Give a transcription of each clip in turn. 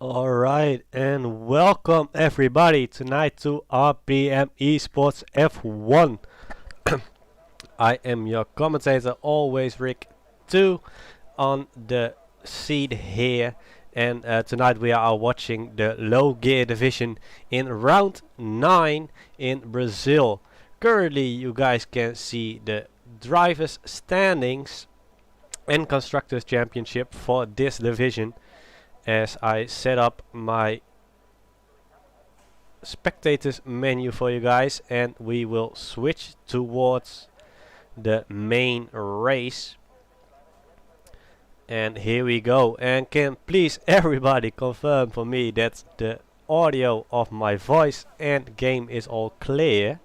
Alright, and welcome everybody tonight to RPM Esports F1. I am your commentator, always Rick 2, on the seat here. And tonight we are watching the low gear division in round 9 in Brazil. Currently, you guys can see the drivers' standings and constructors' championship for this division. As I set up my spectators menu for you guys, and we will switch towards the main race. And here we go. And can please everybody confirm for me that the audio of my voice and game is all clear?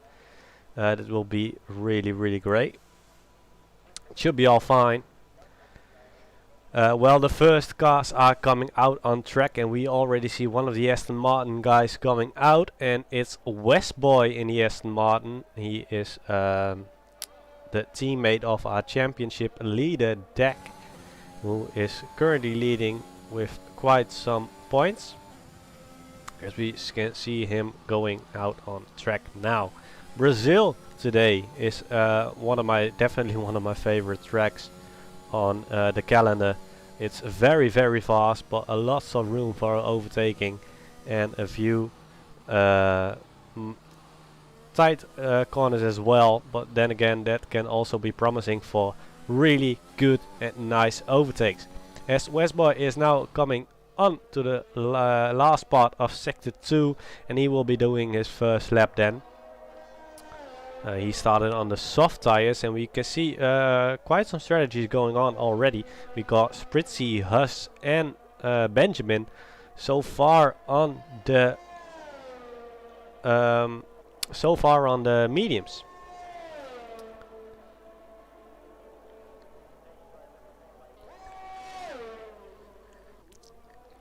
That will be really great. It should be all fine. Well, the first cars are coming out on track, and we already see one of the Aston Martin guys coming out, and it's Westboy in the Aston Martin. He is the teammate of our championship leader, Dak, who is currently leading with quite some points. As we can see him going out on track now. Brazil today is definitely one of my favorite tracks on the calendar. It's very fast, but a lots of room for overtaking and a few tight corners as well, but then again that can also be promising for really good and nice overtakes. As Westboy is now coming on to the last part of sector 2, and he will be doing his first lap then. He started on the soft tires, and we can see quite some strategies going on already. We got Spritzy, Huss, and Benjamin so far on the mediums.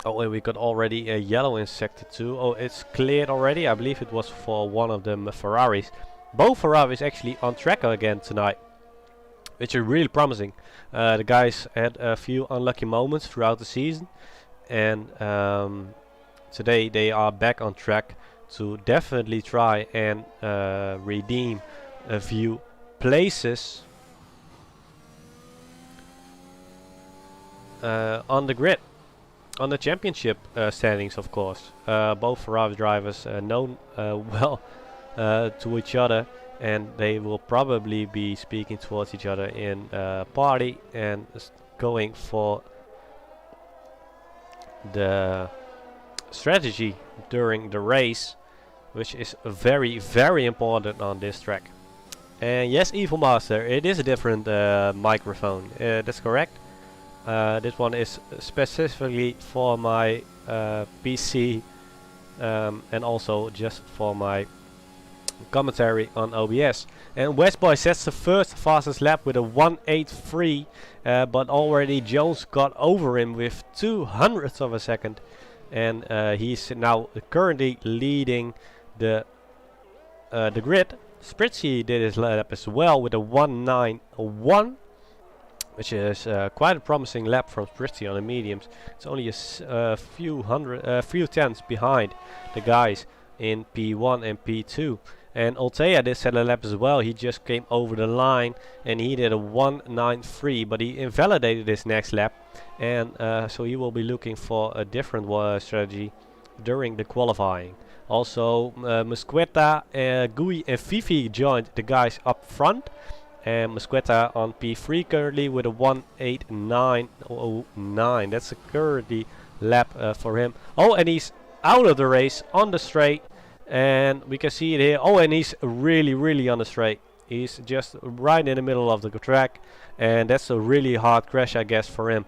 Oh, and we got already a yellow in sector 2. Oh, it's cleared already. I believe it was for one of the Ferraris. Both Ferraris actually on track again tonight, which is really promising. The guys had a few unlucky moments throughout the season, and today they are back on track to definitely try and redeem a few places on the grid, on the championship standings, of course. Both Ferrari drivers known well to each other, and they will probably be speaking towards each other in party and going for the strategy during the race, which is very important on this track. And yes, Evil Master, it is a different microphone. That's correct. This one is specifically for my PC, and also just for my commentary on OBS. And Westboy sets the first fastest lap with a 1:83, but already Jones got over him with 200ths of a second, and he's now currently leading the grid. Spritzy did his lap as well with a 1:91, which is quite a promising lap from Spritzy on the mediums. It's only a few tenths behind the guys in P1 and P2. And Altea did set a lap as well. He just came over the line and he did a 1:93, but he invalidated his next lap, and so he will be looking for a different strategy during the qualifying. Also, Musqueta, Gui and Fifi joined the guys up front, and Musqueta on P3 currently with a 1:89.09. That's a currently lap for him. Oh, and he's out of the race on the straight. And we can see it here. Oh, and he's really on the straight. He's just right in the middle of the track, and that's a really hard crash, I guess, for him.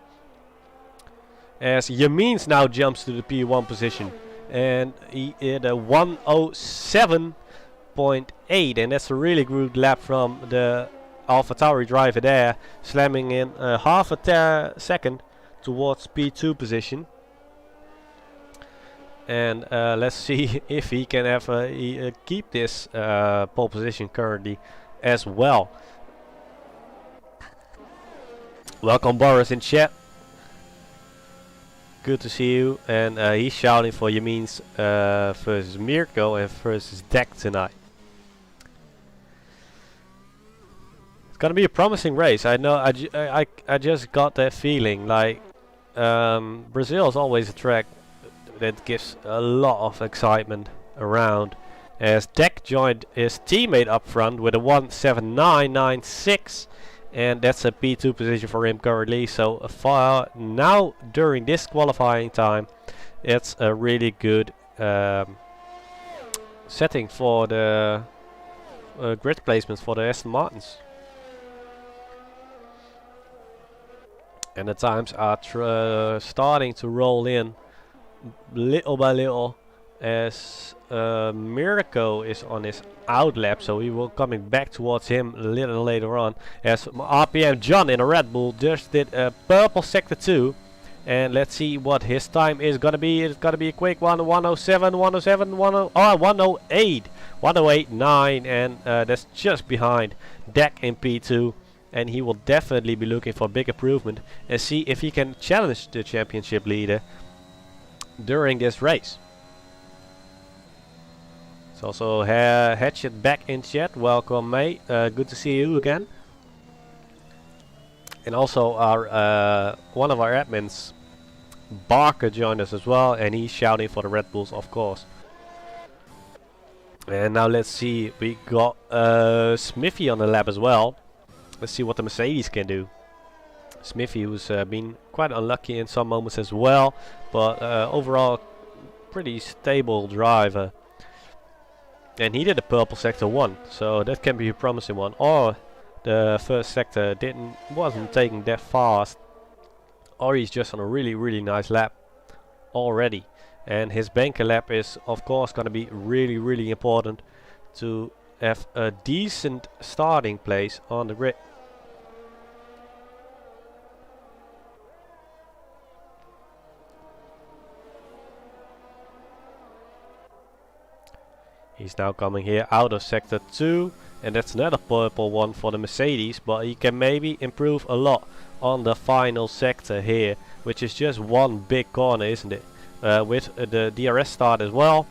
As Yamins now jumps to the P1 position, and he hit a 1:07.8, and that's a really good lap from the AlphaTauri driver there, slamming in half a second towards P2 position. And let's see if he can ever keep this pole position currently as well. Welcome Boris in chat. good to see you. And he's shouting for Yamin's versus Mirko and versus Deck tonight. It's gonna be a promising race. I know. I just got that feeling. Like Brazil is always a track that gives a lot of excitement around. As Deck joined his teammate up front with a 1.7996, and that's a P2 position for him currently. So far now during this qualifying time, it's a really good setting for the grid placements for the Aston Martins. And the times are starting to roll in little by little, as Mirko is on his out lap, so we will coming back towards him a little later on. As RPM John in a Red Bull just did a purple sector 2, and let's see what his time is gonna be. It's gonna be a quick one, 107, 107, 108, 108.9, and that's just behind Deck in P2. And he will definitely be looking for big improvement and see if he can challenge the championship leader during this race. It's also Hatchet back in chat. Welcome, mate. Good to see you again. And also our one of our admins, Barker, joined us as well, and he's shouting for the Red Bulls, of course. And now let's see. We got Smithy on the lap as well. Let's see what the Mercedes can do. Smithy, who's been quite unlucky in some moments as well, but overall pretty stable driver. And he did a purple sector 1, so that can be a promising one. Or the first sector wasn't taking that fast, or he's just on a really nice lap already. And his banker lap is of course going to be really important to have a decent starting place on the grid. He's now coming here out of sector 2, and that's another purple one for the Mercedes, but he can maybe improve a lot on the final sector here, which is just one big corner, isn't it? With the DRS start as well.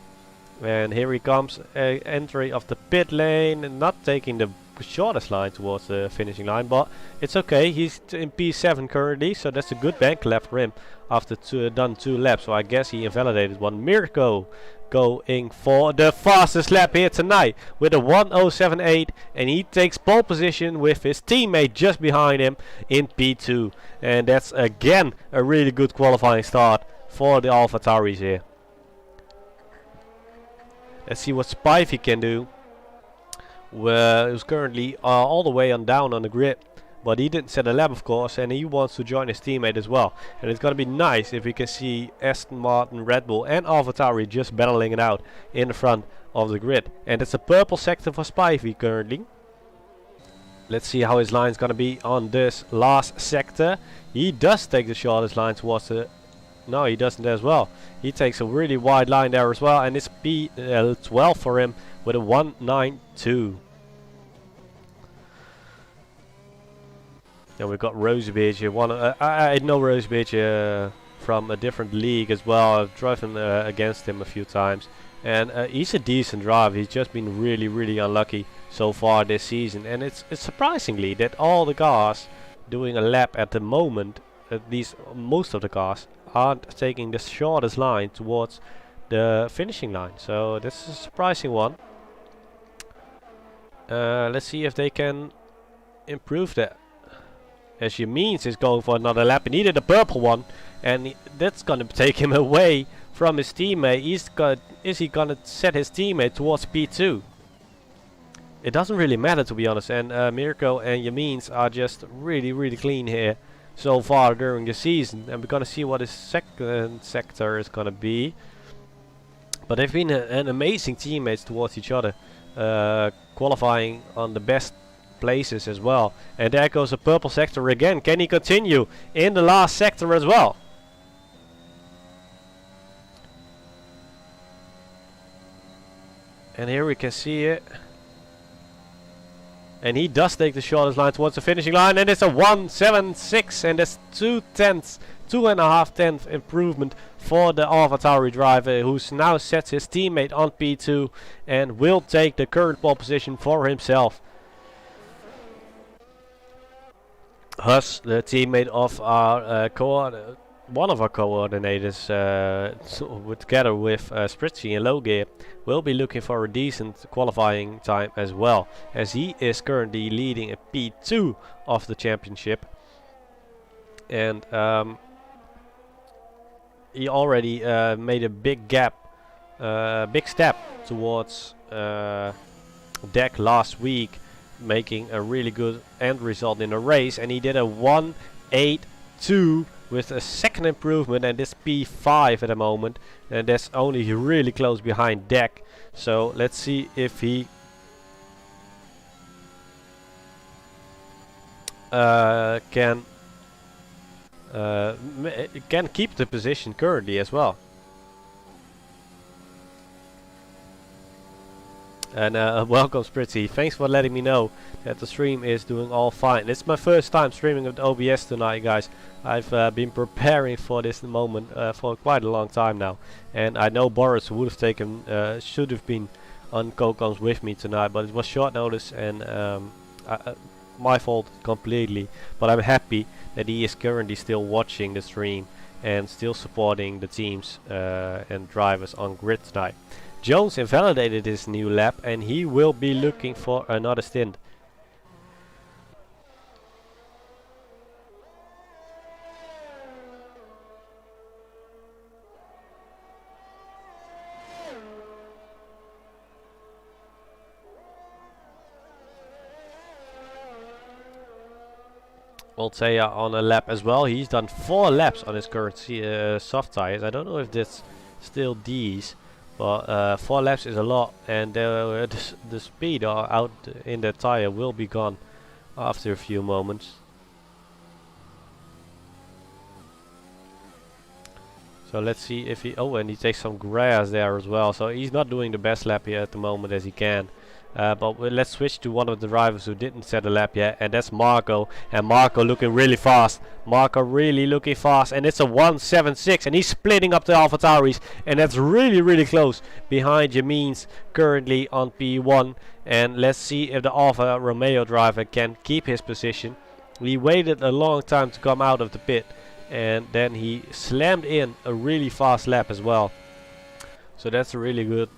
And here he comes, entry of the pit lane, and not taking the shortest line towards the finishing line, but it's okay. He's in P7 currently, so that's a good bank lap for him after done 2 laps. So I guess he invalidated one. Mirko going for the fastest lap here tonight with a 1.078, and he takes pole position with his teammate just behind him in P2. And that's again a really good qualifying start for the AlphaTauris here. Let's see what Spivey can do. Who's currently all the way on down on the grid, but he didn't set a lap, of course, and he wants to join his teammate as well. And it's gonna be nice if we can see Aston Martin, Red Bull, and AlphaTauri just battling it out in the front of the grid. And it's a purple sector for Spivey currently. Let's see how his line's gonna be on this last sector. He does take the shortest line towards the... No, he doesn't as well. He takes a really wide line there as well, and it's P12 for him with a 1.92. And we've got Rosebeach here. I know Rosebeach from a different league as well. I've driven against him a few times, and he's a decent driver. He's just been really unlucky so far this season, and it's surprisingly that all the cars doing a lap at the moment, at least most of the cars, aren't taking the shortest line towards the finishing line. So this is a surprising one. Let's see if they can improve that. As Yamins is going for another lap, he needed a purple one, and that's gonna take him away from his teammate. Is he gonna set his teammate towards P2? It doesn't really matter, to be honest, and Mirko and Yamins are just really clean here so far during the season, and we're gonna see what his second sector is gonna be. But they've been an amazing teammates towards each other, qualifying on the best places as well. And there goes a purple sector again. Can he continue in the last sector as well? And here we can see it. And he does take the shortest line towards the finishing line, and it's a 1.76, and that's 2.5 tenths improvement for the AlphaTauri driver, who now sets his teammate on P2 and will take the current pole position for himself. Hus, the teammate of our one of our coordinators, together with Spritzy in low gear, will be looking for a decent qualifying time as well, as he is currently leading a P2 of the championship. And he already made a big step towards Deck last week, making a really good end result in the race, and he did a 1.82 with a second improvement, and this P5 at the moment, and that's only really close behind Deck. So let's see if he can keep the position currently as well. And welcome Spritzy, thanks for letting me know that the stream is doing all fine. It's my first time streaming with OBS tonight, guys. I've been preparing for this moment for quite a long time now. And I know Boris would have taken, should have been on Kokoms with me tonight, but it was short notice, and my fault completely. But I'm happy that he is currently still watching the stream and still supporting the teams and drivers on grid tonight. Jones invalidated his new lap, and he will be looking for another stint. Altea on a lap as well. He's done 4 laps on his current soft tires. I don't know if that's still these. But 4 laps is a lot, and the speed out in the tire will be gone after a few moments. So let's see if he... Oh, and he takes some grass there as well. So he's not doing the best lap here at the moment as he can. But let's switch to one of the drivers who didn't set a lap yet, and that's Marco. And Marco looking really fast. Marco really looking fast, and it's a 1.76, and he's splitting up the AlphaTauris, and that's really close behind Jameen's currently on P1. And let's see if the Alfa Romeo driver can keep his position. He waited a long time to come out of the pit, and then he slammed in a really fast lap as well. So that's a really good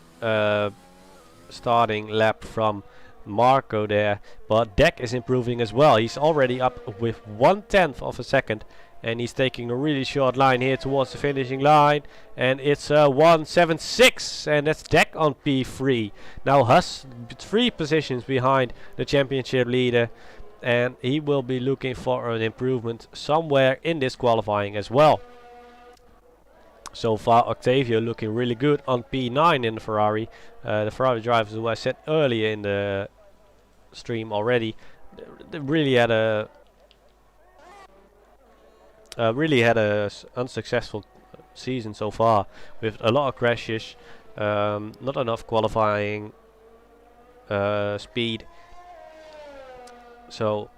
starting lap from Marco there. But Deck is improving as well. He's already up with 1/10 of a second, and he's taking a really short line here towards the finishing line, and it's 1.76, and that's Deck on P3. Now Hus 3 positions behind the championship leader, and he will be looking for an improvement somewhere in this qualifying as well. So far Octavio looking really good on P9 in the Ferrari. The Ferrari drivers who I said earlier in the stream already, they really had a unsuccessful season so far, with a lot of crashes, not enough qualifying speed. So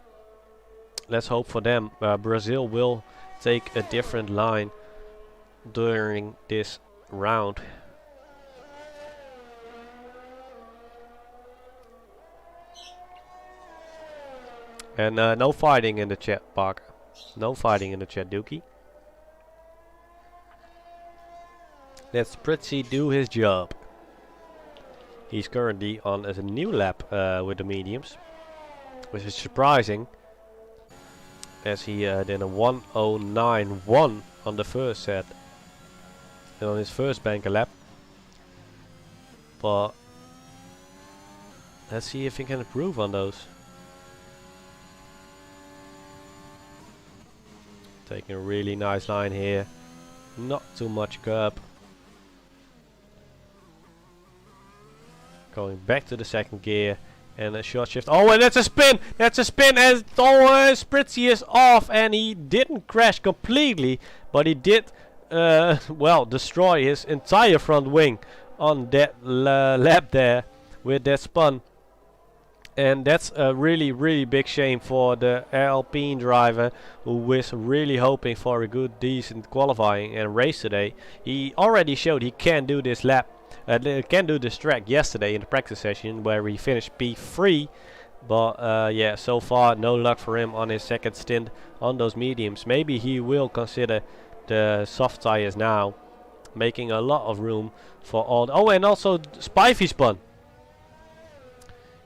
let's hope for them. Brazil will take a different line during this round. And no fighting in the chat, Parker. No fighting in the chat, Dookie. Let Spritzy do his job. He's currently on a new lap with the mediums, which is surprising, as he did a 1.091 on the first set and on his first banker lap. But let's see if he can improve on those. Taking a really nice line here, not too much curb. Going back to the second gear and a short shift. Oh, and that's a spin! That's a spin as Spritzy is off, and he didn't crash completely, but he did well, destroy his entire front wing on that lap there with that spun. And that's a really big shame for the Alpine driver, who was really hoping for a good, decent qualifying and race today. He already showed he can do this lap, can do this track yesterday in the practice session, where he finished P3. But yeah, so far no luck for him on his second stint on those mediums. Maybe he will consider the soft tires now, making a lot of room for all. Oh, and also Spivey spun.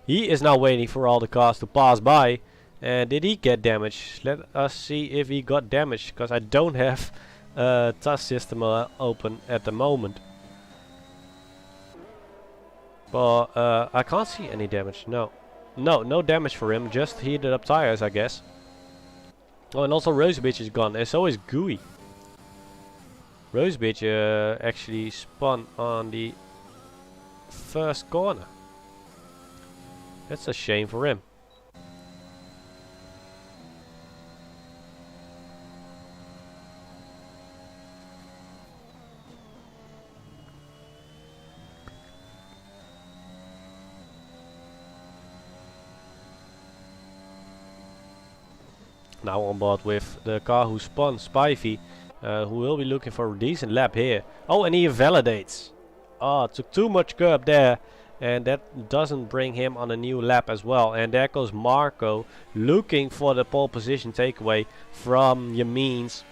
He is now waiting for all the cars to pass by. And did he get damaged? Let us see if he got damaged, because I don't have a task system open at the moment. But I can't see any damage. No damage for him, just heated up tires, I guess. Oh, and also Rosebeach is gone, and so is Gooey. Rosebeach actually spun on the first corner. That's a shame for him. Now on board with the car who spun, Spivey, who will be looking for a decent lap here. Oh, and he invalidates. Oh, took too much curb there, and that doesn't bring him on a new lap as well. And there goes Marco, looking for the pole position takeaway from Yameen's.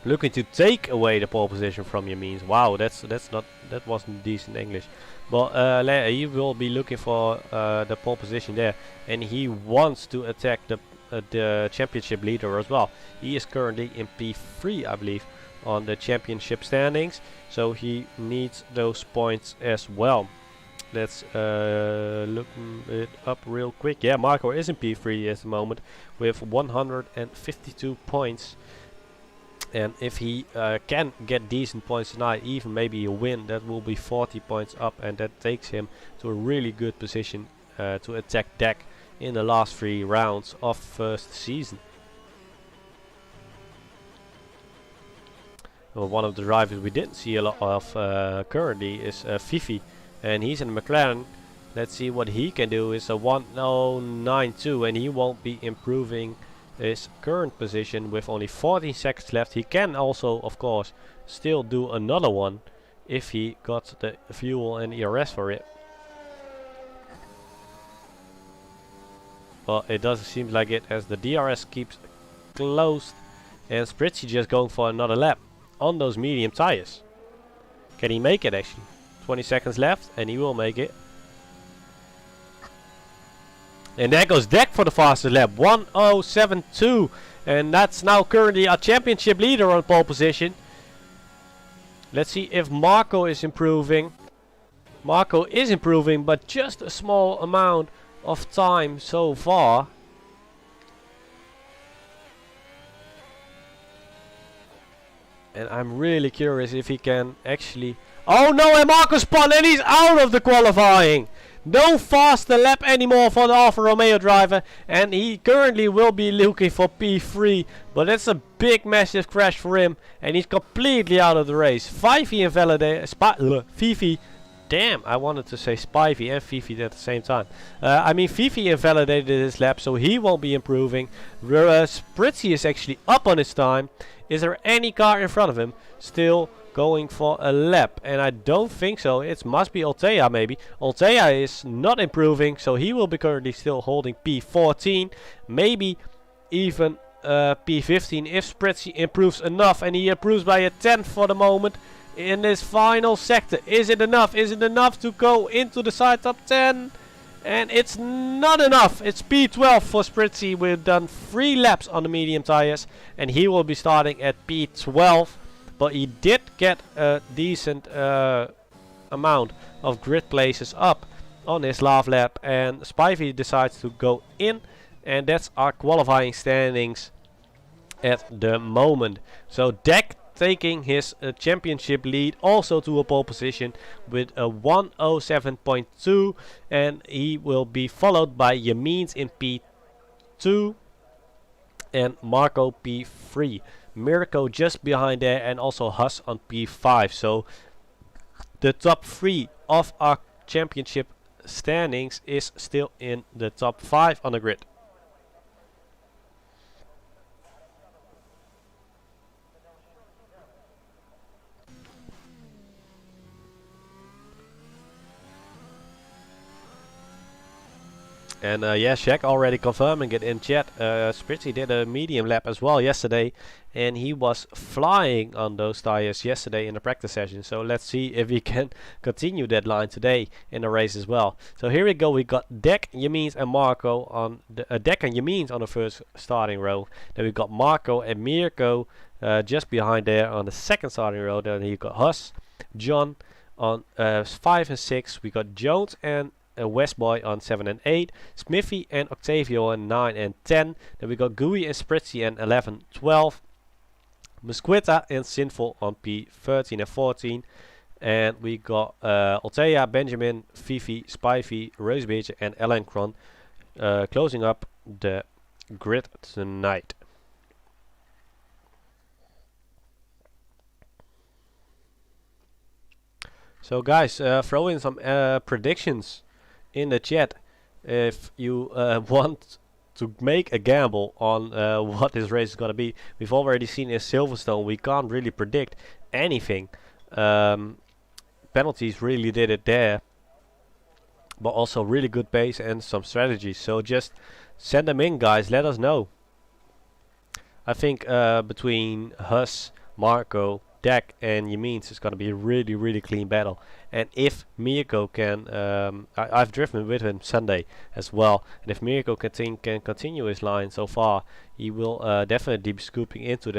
Looking to take away the pole position from Yameen's. Wow, that wasn't decent English. But he will be looking for the pole position there, and he wants to attack the championship leader as well. He is currently in P3, I believe, on the championship standings, so he needs those points as well. Let's look it up real quick. Yeah, Marco is in P3 at the moment with 152 points, and if he can get decent points tonight, even maybe a win, that will be 40 points up, and that takes him to a really good position to attack deck in the last 3 rounds of first season. Well, one of the drivers we didn't see a lot of currently is Fifi, and he's in McLaren. Let's see what he can do. It's a 1:09.2, and he won't be improving his current position with only 14 seconds left. He can also, of course, still do another one if he got the fuel and ERS for it. But it doesn't seem like it, as the DRS keeps closed, and Spritzy just going for another lap on those medium tires. Can he make it actually? 20 seconds left, and he will make it. And there goes Deck for the fastest lap, 1:07.2, and that's now currently our championship leader on pole position. Let's see if Marco is improving. Marco is improving, but just a small amount of time so far. And I'm really curious if he can actually... Oh no, and Marco spun, and he's out of the qualifying. No faster lap anymore for the Alfa Romeo driver, and he currently will be looking for P3, but that's a big massive crash for him, and he's completely out of the race. Fifi invalidated Fifi. Damn, I wanted to say Spivey and Fifi at the same time. I mean, Fifi invalidated his lap, so he won't be improving. Whereas Spritzy is actually up on his time. Is there any car in front of him still going for a lap? And I don't think so. It must be Altea maybe. Altea is not improving, so he will be currently still holding P14. Maybe even P15 if Spritzy improves enough. And he improves by a 10th for the moment in this final sector. Is it enough? Is it enough to go into the side top 10? And it's not enough. It's P12 for Spritzy. We've done 3 laps on the medium tires, and he will be starting at P12. But he did get a decent amount of grid places up on his last lap, and Spivey decides to go in, and that's our qualifying standings at the moment. So Deck taking his championship lead also to a pole position with a 1:07.2, and he will be followed by Yameen's in P2 and Marco P3. Mirko just behind there, and also Huss on P5. So the top 3 of our championship standings is still in the top 5 on the grid. And yeah, Shaq already confirming it in chat. Spritzy did a medium lap as well yesterday, and he was flying on those tires yesterday in the practice session. So let's see if we can continue that line today in the race as well. So here we go. We got Dek, Yamins, and Marco on the Dek and Yamins on the first starting row. Then we got Marco and Mirko just behind there on the second starting row. Then you got Huss, John on 5 and 6. We got Jones and Westboy on 7 and 8, Smithy and Octavio on 9 and 10. Then we got Gooey and Spritzy on 11, 12. Musquita and Sinful on P13 and 14. And we got Altea, Benjamin, Fifi, Spivey, Rosebeach and Elancron closing up the grid tonight. So guys, throw in some predictions in the chat if you want to make a gamble on what this race is going to be. We've already seen in Silverstone we can't really predict anything. Penalties really did it there, but also really good pace and some strategies. So just send them in, guys, let us know. I think between Huss, Marco, Dek and Yamins is going to be a really clean battle. And if Mirko can, I've driven with him Sunday as well, and if Mirko can continue his line so far, he will definitely be scooping into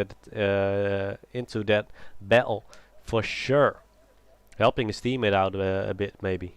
that battle for sure, helping his teammate out a bit maybe.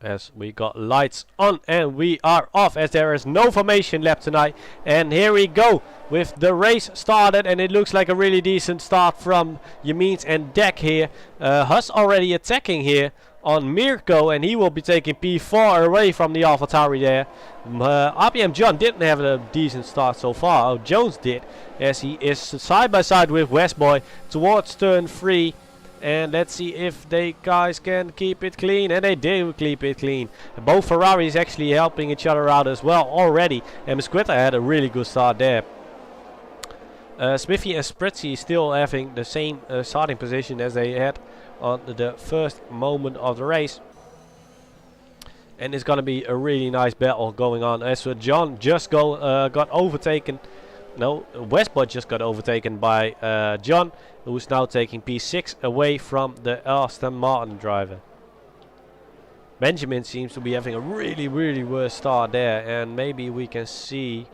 As we got lights on and we are off, as there is no formation lap tonight. And here we go with the race started, and it looks like a really decent start from Yamins and Dek here. Huss already attacking here on Mirko, and he will be taking P4 away from the AlphaTauri there. RPM John didn't have a decent start so far. Oh, Jones did, as he is side by side with Westboy towards turn 3. And let's see if they guys can keep it clean, and they do keep it clean. Both Ferraris actually helping each other out as well already, and Musquita had a really good start there. Smithy and Spritzy still having the same starting position as they had on the first moment of the race. And it's gonna be a really nice battle going on, as John just got overtaken. No, Westbot just got overtaken by John, who's now taking P6 away from the Aston Martin driver. Benjamin seems to be having a really worse start there, and maybe we can see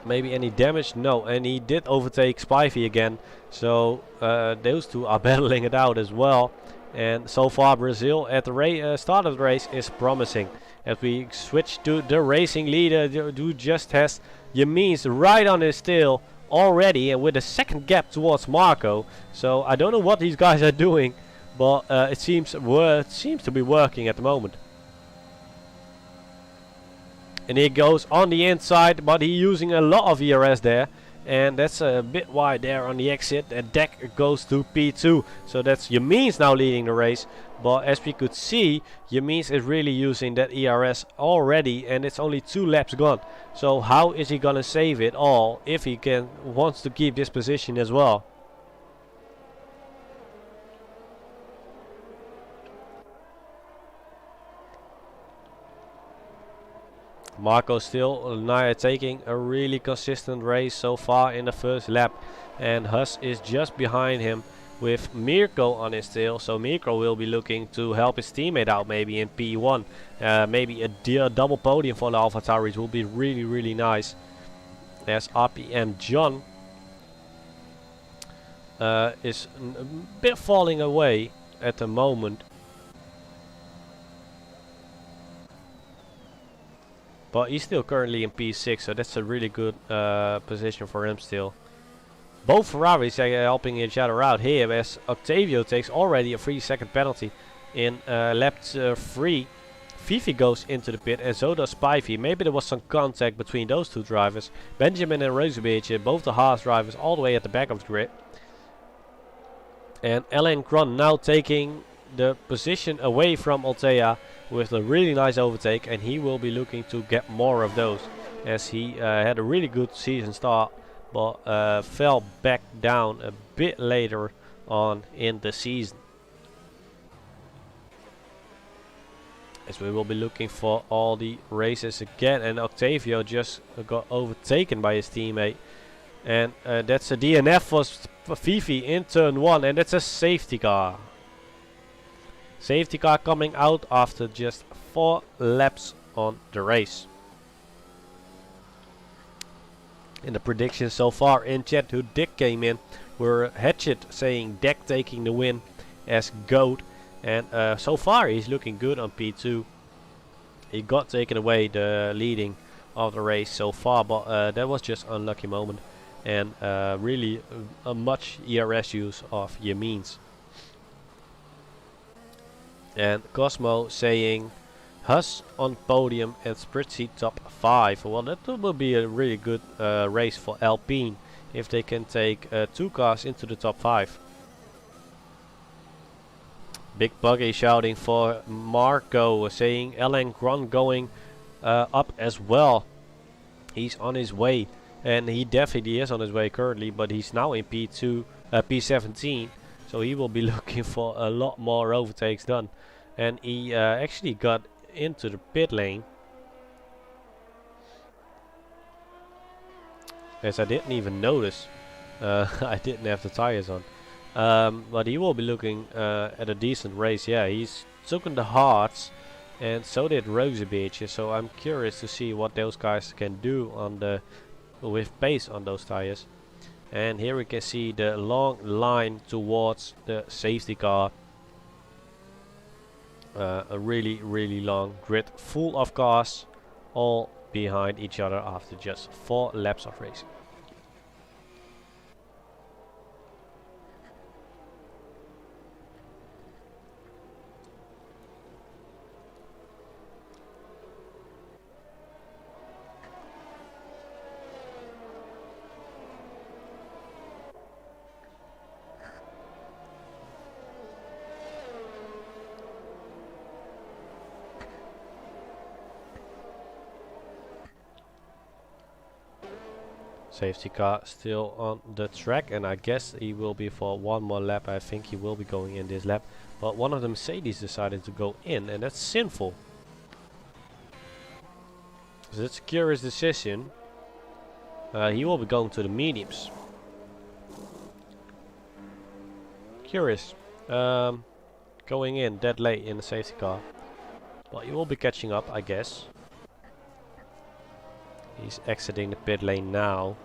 maybe any damage. No, and he did overtake Spivey again, so those two are battling it out as well. And so far Brazil at the start of the race is promising. As we switch to the racing leader, who just has Yamins right on his tail already, and with a second gap towards Marco. So I don't know what these guys are doing, but it seems to be working at the moment. And he goes on the inside, but he's using a lot of ERS there, and that's a bit wide there on the exit. And Dek goes to P2, so that's Yamins now leading the race. But as we could see, Yamins is really using that ERS already, and it's only 2 laps gone. So how is he gonna save it all if he wants to keep this position as well? Marco still taking a really consistent race so far in the first lap, and Huss is just behind him with Mirko on his tail. So Mirko will be looking to help his teammate out maybe in P1. Maybe a double podium for the AlphaTauris will be really nice. As RPM John is a bit falling away at the moment. But he's still currently in P6, so that's a really good position for him still. Both Ferraris are helping each other out here, as Octavio takes already a 3-second penalty in lap 3 Fifi goes into the pit and so does Spivey. Maybe there was some contact between those two drivers. Benjamin and Rozovic, both the Haas drivers, all the way at the back of the grid. And Alain Cron now taking the position away from Altea with a really nice overtake, and he will be looking to get more of those, as he had a really good season start, but fell back down a bit later on in the season. As we will be looking for all the races again, and Octavio just got overtaken by his teammate, and that's a DNF for Fifi in turn 1, and that's a safety car. Safety car coming out after just 4 laps on the race. In the predictions so far in chat, who Dick came in, were Hatchet saying Dick taking the win as GOAT. And so far he's looking good on P2. He got taken away the leading of the race so far, but that was just an unlucky moment. And really a much ERS use of Yameen's. And Cosmo saying Huss on podium and Spritzy top 5. Well, that will be a really good race for Alpine if they can take 2 cars into the top 5. Big Buggy shouting for Marco, saying Alain Cron going up as well. He's on his way, and he definitely is on his way currently, but he's now in P17, so he will be looking for a lot more overtakes done. And he actually got into the pit lane, as I didn't even notice. I didn't have the tires on. But he will be looking at a decent race. Yeah, he's taken the hearts, and so did Rozovic. So I'm curious to see what those guys can do on the with pace on those tires. And here we can see the long line towards the safety car. A really long grid full of cars, all behind each other after just 4 laps of racing. Safety car still on the track, and I guess he will be for one more lap. I think he will be going in this lap, but one of the Mercedes decided to go in, and that's sinful. So that's a curious decision. He will be going to the mediums. Curious. Going in that late in the safety car. Well, he will be catching up, I guess. He's exiting the pit lane now.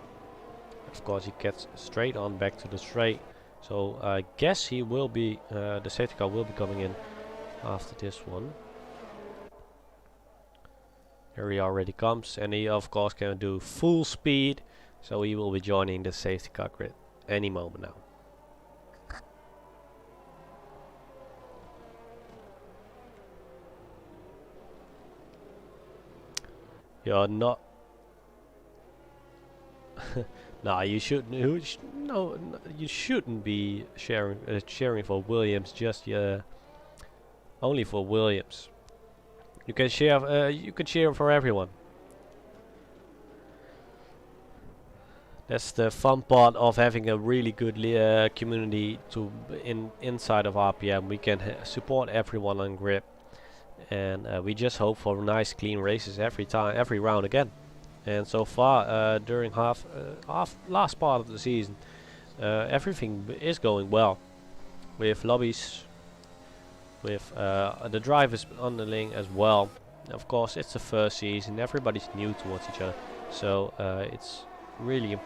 Of course, he gets straight on back to the straight. So I guess he will be, the safety car will be coming in after this one. Here he already comes, and he of course can do full speed. So he will be joining the safety car grid any moment now. You're not. Nah, you shouldn't. No, you shouldn't be cheering for Williams. Just only for Williams. You can share. You can cheer for everyone. That's the fun part of having a really good community inside of RPM. We can support everyone on grid, and we just hope for nice, clean races every round again. And so far, during last part of the season, everything is going well, with lobbies, with the drivers underling as well. Of course, it's the first season; everybody's new towards each other, so it's really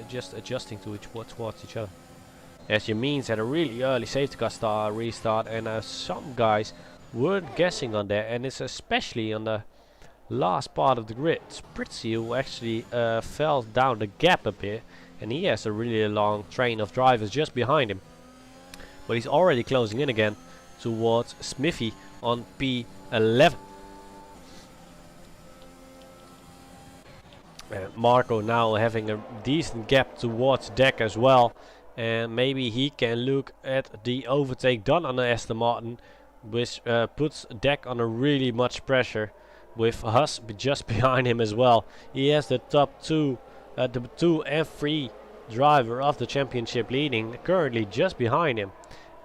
just adjusting to towards each other. As Yameen's had a really early safety car restart, and some guys weren't guessing on that, and it's especially on the last part of the grid. Spritzy, who actually fell down the gap a bit, and he has a really long train of drivers just behind him. But he's already closing in again towards Smithy on P11. And Marco now having a decent gap towards Deck as well. And maybe he can look at the overtake done on the Aston Martin, which puts Deck under really much pressure, with Haas just behind him as well. He has the top two, the 2 and 3 driver of the championship leading, currently just behind him.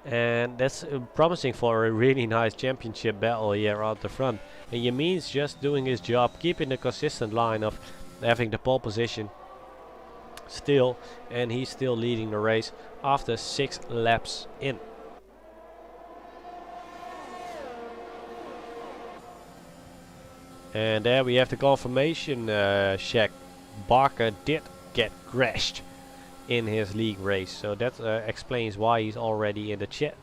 And that's promising for a really nice championship battle here out the front. And Yamin's just doing his job, keeping the consistent line of having the pole position still, and he's still leading the race after 6 laps in. And there we have the confirmation check. Barker did get crashed in his league race, so that explains why he's already in the chat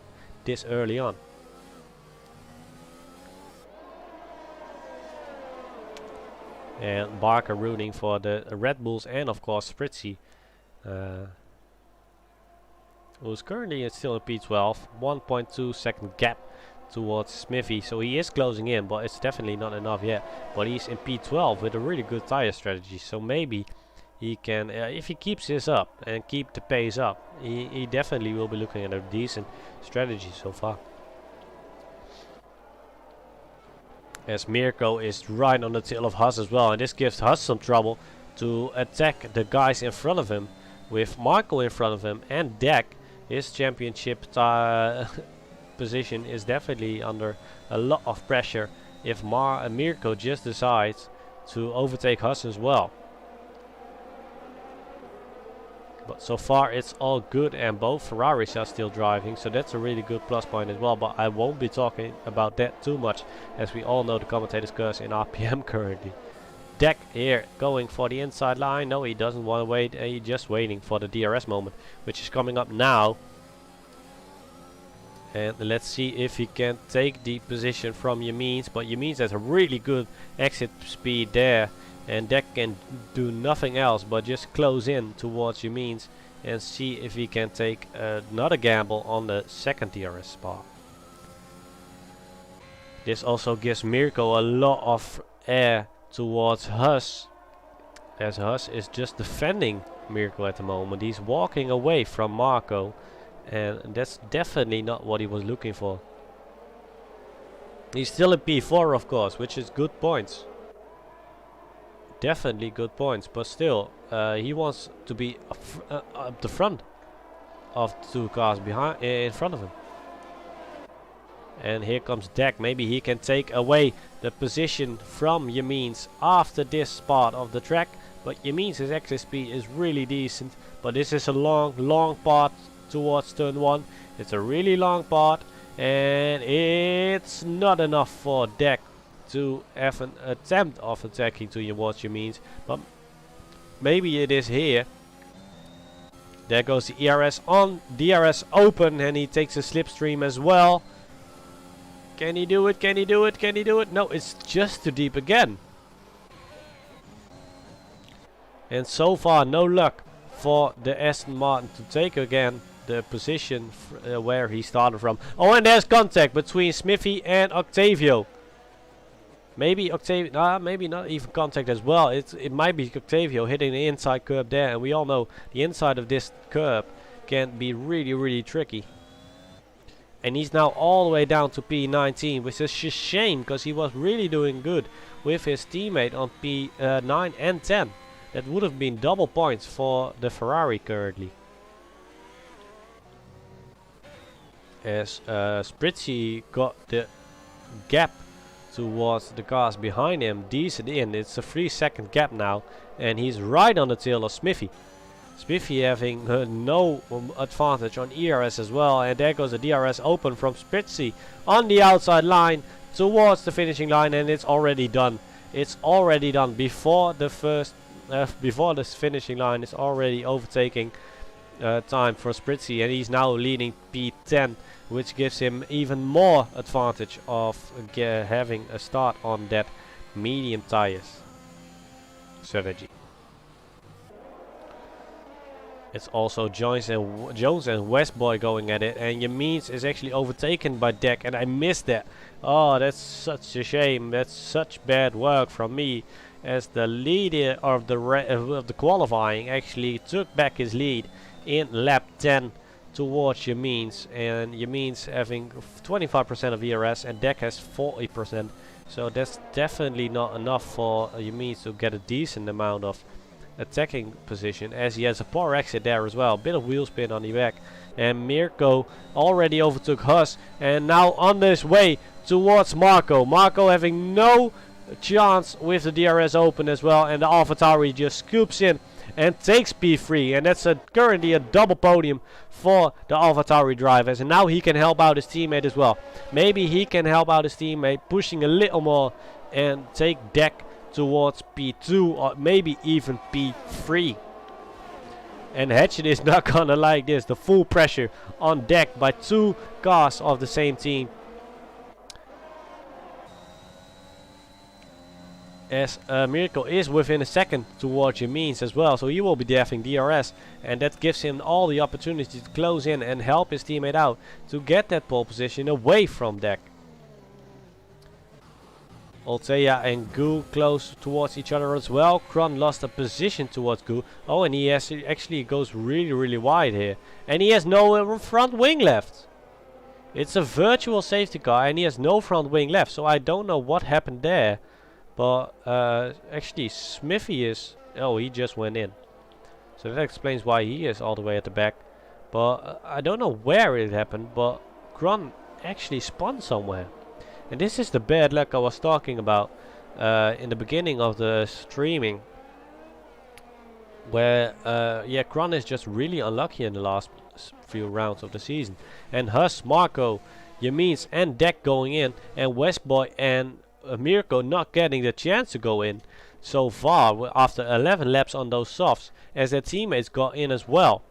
this early on. And Barker rooting for the Red Bulls and of course Spritzy, who's currently still in P12, 1.2 second gap towards Smithy, so he is closing in, but it's definitely not enough yet. But he's in P12 with a really good tire strategy, so maybe he can, if he keeps this up and keep the pace up, he definitely will be looking at a decent strategy so far. As Mirko is right on the tail of Haas as well, and this gives Haas some trouble to attack the guys in front of him, with Michael in front of him and Deck. His championship position is definitely under a lot of pressure if Mirko just decides to overtake Haas as well. But so far it's all good, and both Ferraris are still driving, so that's a really good plus point as well. But I won't be talking about that too much, as we all know the commentator's curse in RPM currently. Deck here going for the inside line. No, he doesn't want to wait. He's just waiting for the DRS moment, which is coming up now. And let's see if he can take the position from Yamins. But Yamins has a really good exit speed there, and Deck can do nothing else but just close in towards Yamins and see if he can take another gamble on the second DRS spot. This also gives Mirko a lot of air towards Haas, as Haas is just defending Mirko at the moment. He's walking away from Marco, and that's definitely not what he was looking for. He's still in P4 of course, which is good points. Definitely good points, but still he wants to be up the front of 2 cars behind, in front of him. And here comes Deck. Maybe he can take away the position from Yamins after this spot of the track. But Yamins' exit speed is really decent. But this is a long part towards turn 1. It's a really long part, and it's not enough for Deck to have an attempt of attacking towards Yamins. But maybe it is here. There goes the ERS on, DRS open, and he takes a slipstream as well. Can he do it? Can he do it? Can he do it? No, it's just too deep again. And so far, no luck for the Aston Martin to take again the position where he started from. Oh, and there's contact between Smithy and Octavio. Maybe Octavio, maybe not even contact as well. It might be Octavio hitting the inside curb there, and we all know the inside of this curb can be really tricky. And he's now all the way down to P19, which is a shame because he was really doing good with his teammate on P9 and 10. That would have been double points for the Ferrari currently. As Spritzy got the gap towards the cars behind him decent in. It's a 3-second gap now, and he's right on the tail of Smithy. Smithy having no advantage on ERS as well, and there goes the DRS open from Spritzy on the outside line towards the finishing line, and it's already done. It's already done before the finishing line. Is already overtaking time for Spritzy, and he's now leading P10, which gives him even more advantage of having a start on that medium tires strategy. It's also Jones and Westboy going at it, and Yamins is actually overtaken by Deck, and I missed that. Oh, that's such a shame. That's such bad work from me, as the leader of the qualifying actually took back his lead in lap 10 towards Yameen's, and Yameen's having 25% of ERS and Deck has 40%, so that's definitely not enough for Yameen's to get a decent amount of attacking position, as he has a poor exit there as well. Bit of wheel spin on the back, and Mirko already overtook Huss and now on his way towards Marco. Marco having no chance with the DRS open as well, and the AlphaTauri just scoops in and takes P3, and that's currently a double podium for the AlphaTauri drivers, and now he can help out his teammate as well. Maybe he can help out his teammate pushing a little more and take Deck towards P2 or maybe even P3. And Hatchet is not gonna like this, the full pressure on Deck by 2 cars of the same team. As Miracle is within a second towards Yameen's as well, so he will be having DRS, and that gives him all the opportunity to close in and help his teammate out to get that pole position away from Deck. Althea and Goo close towards each other as well. Kron lost a position towards Goo. Oh, and he has actually goes really wide here, and he has no front wing left. It's a virtual safety car and he has no front wing left, so I don't know what happened there. But actually Smithy is... oh, he just went in. So that explains why he is all the way at the back. But I don't know where it happened, but Kron actually spun somewhere. And this is the bad luck I was talking about in the beginning of the streaming. Where, yeah, Kron is just really unlucky in the last few rounds of the season. And Huss, Marco, Yameen's and Deck going in, and Westboy and Mirko not getting the chance to go in so far after 11 laps on those softs, as their teammates got in as well.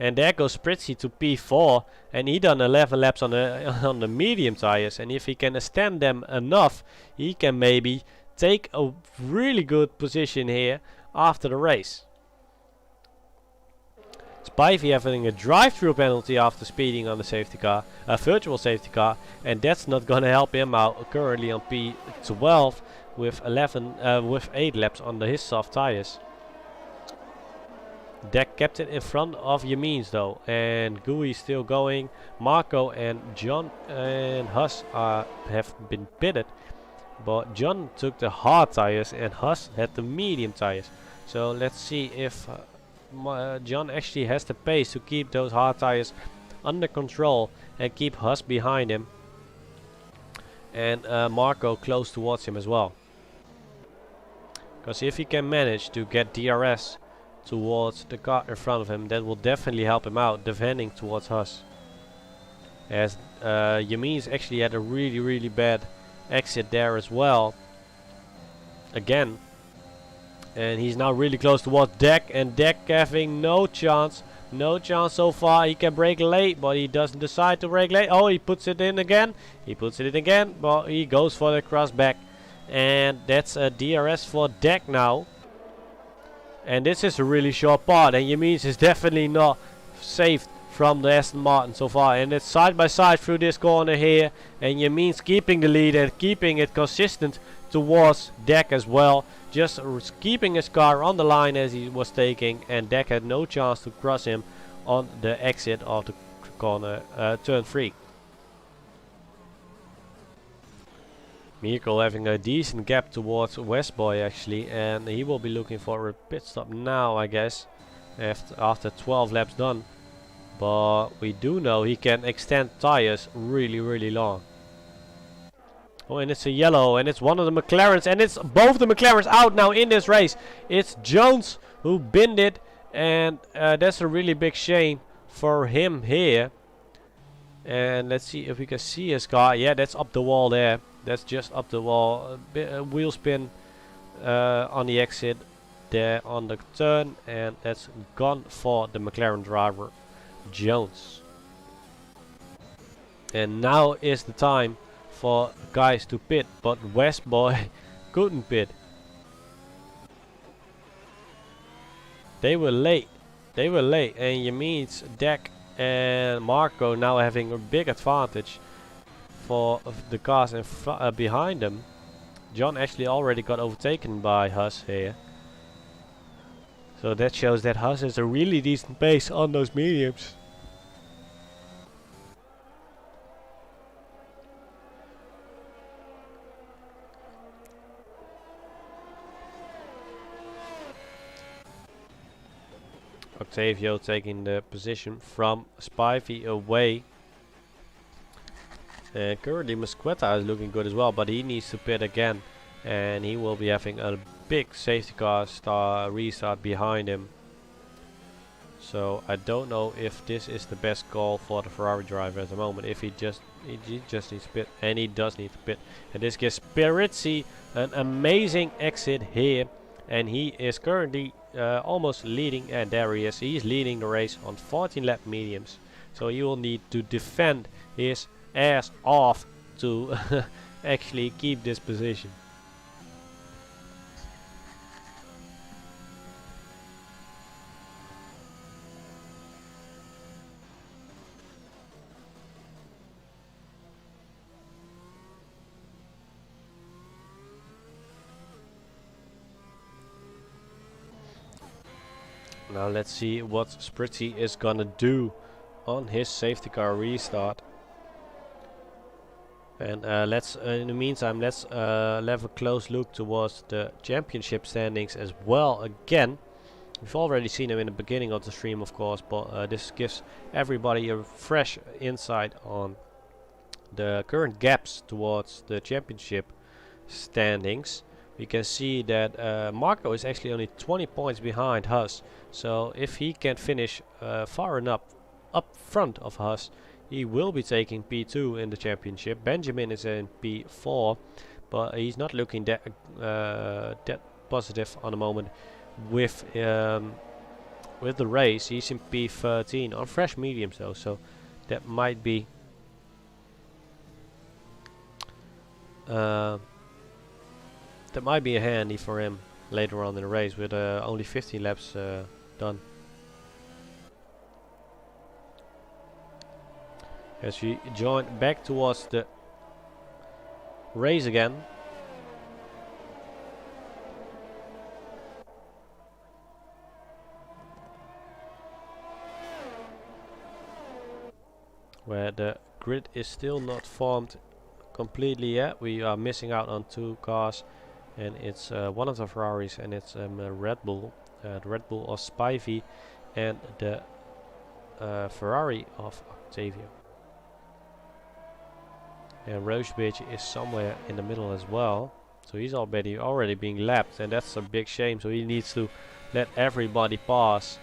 And there goes Spritzy to P4, and he done 11 laps on the medium tires, and if he can extend them enough, he can maybe take a really good position here after the race. Spivey having a drive-through penalty after speeding on the safety car, a virtual safety car, and that's not gonna help him out. Currently on P12 with 8 laps on his soft tires. Deck kept it in front of Yameen's though, and Gooey still going. Marco and John and Huss have been pitted, but John took the hard tires and Huss had the medium tires. So let's see if John actually has the pace to keep those hard tires under control and keep Huss behind him, and Marco close towards him as well. Because if he can manage to get DRS towards the car in front of him, that will definitely help him out defending towards Huss. As Yameen's actually had a really bad exit there as well. Again. And he's now really close towards Deck, and Deck having no chance so far. He can brake late, but he doesn't decide to brake late. Oh, he puts it in again. But he goes for the crossback, and that's a DRS for Deck now. And this is a really short part, and Yameen's is definitely not saved from the Aston Martin so far. And it's side by side through this corner here, and Yameen's keeping the lead and keeping it consistent towards Deck as well. Just keeping his car on the line as he was taking, and Deck had no chance to cross him on the exit of the corner, turn 3. Mirko having a decent gap towards Westboy actually, and he will be looking for a pit stop now, I guess, after 12 laps done. But we do know he can extend tires really long. Oh, and it's a yellow, and it's one of the McLarens, and it's both the McLarens out now in this race. It's Jones who binned it, and that's a really big shame for him here. And let's see if we can see his car. Yeah, that's up the wall there. That's just up the wall. Wheel spin on the exit there on the turn, and that's gone for the McLaren driver, Jones. And now is the time for guys to pit, but Westboy couldn't pit. They were late, and Yameen's, Deck and Marco now having a big advantage for the cars in behind them. John actually already got overtaken by Haas here. So that shows that Haas has a really decent pace on those mediums. Octavio taking the position from Spivey away. And currently Mosqueta is looking good as well, but he needs to pit again. And he will be having a big safety car restart behind him. So I don't know if this is the best call for the Ferrari driver at the moment. If he just needs to pit, and he does need to pit. And this gives Spirizzi an amazing exit here. And he is currently almost leading, and there he is. He's leading the race on 14 lap mediums. So he will need to defend his ass off to actually keep this position. Now let's see what Spritzy is gonna do on his safety car restart. And let's in the meantime, let's have a close look towards the championship standings as well again. We've already seen them in the beginning of the stream, of course, but this gives everybody a fresh insight on the current gaps towards the championship standings. We can see that Marco is actually only 20 points behind Haas. So if he can finish far enough up front of Haas, he will be taking P2 in the championship. Benjamin is in P4, but he's not looking that positive on the moment with the race. He's in P13 on fresh mediums though, so that might be a handy for him later on in the race with only 15 laps done. As we join back towards the race again. Where the grid is still not formed completely yet. We are missing out on 2 cars, and it's one of the Ferraris, and it's Red Bull, the Red Bull of Spivey, and the Ferrari of Octavio. And Roosbridge is somewhere in the middle as well, so he's already being lapped, and that's a big shame. So he needs to let everybody pass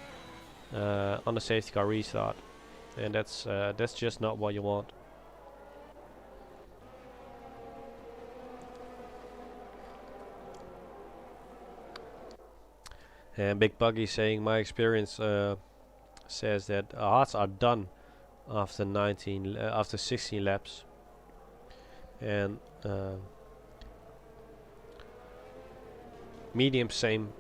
on the safety car restart, and that's just not what you want. And Big Buggy saying, my experience says that hearts are done after 16 laps. And medium same,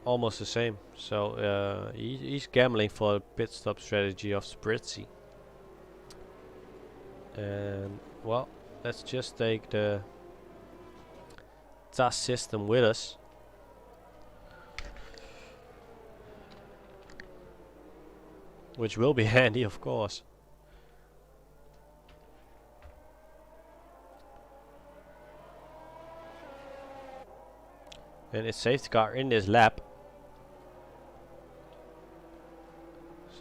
almost the same. So he's gambling for a pit stop strategy of Spritzy. And well, let's just take the TAS system with us. Which will be handy, of course. And it's safety car in this lap.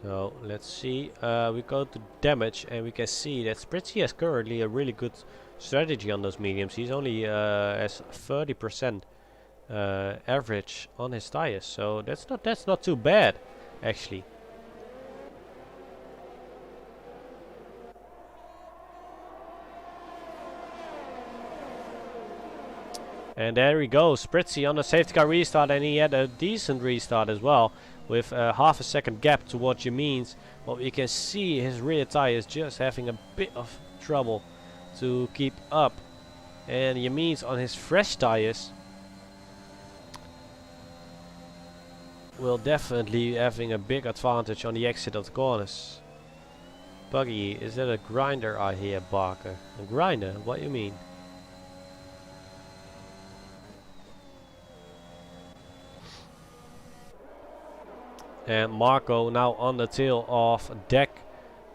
So let's see. We go to damage, and we can see that Spritzy has currently a really good strategy on those mediums. He's only has 30% average on his tires, so that's not too bad, actually. And there we go, Spritzy on the safety car restart, and he had a decent restart as well, with half a second gap towards Jameen's. But we can see his rear tire is just having a bit of trouble to keep up. And Jameen's on his fresh tires will definitely having a big advantage on the exit of the corners. Buggy, is that a grinder I hear, Barker? A grinder? What do you mean? And Marco now on the tail of Deck,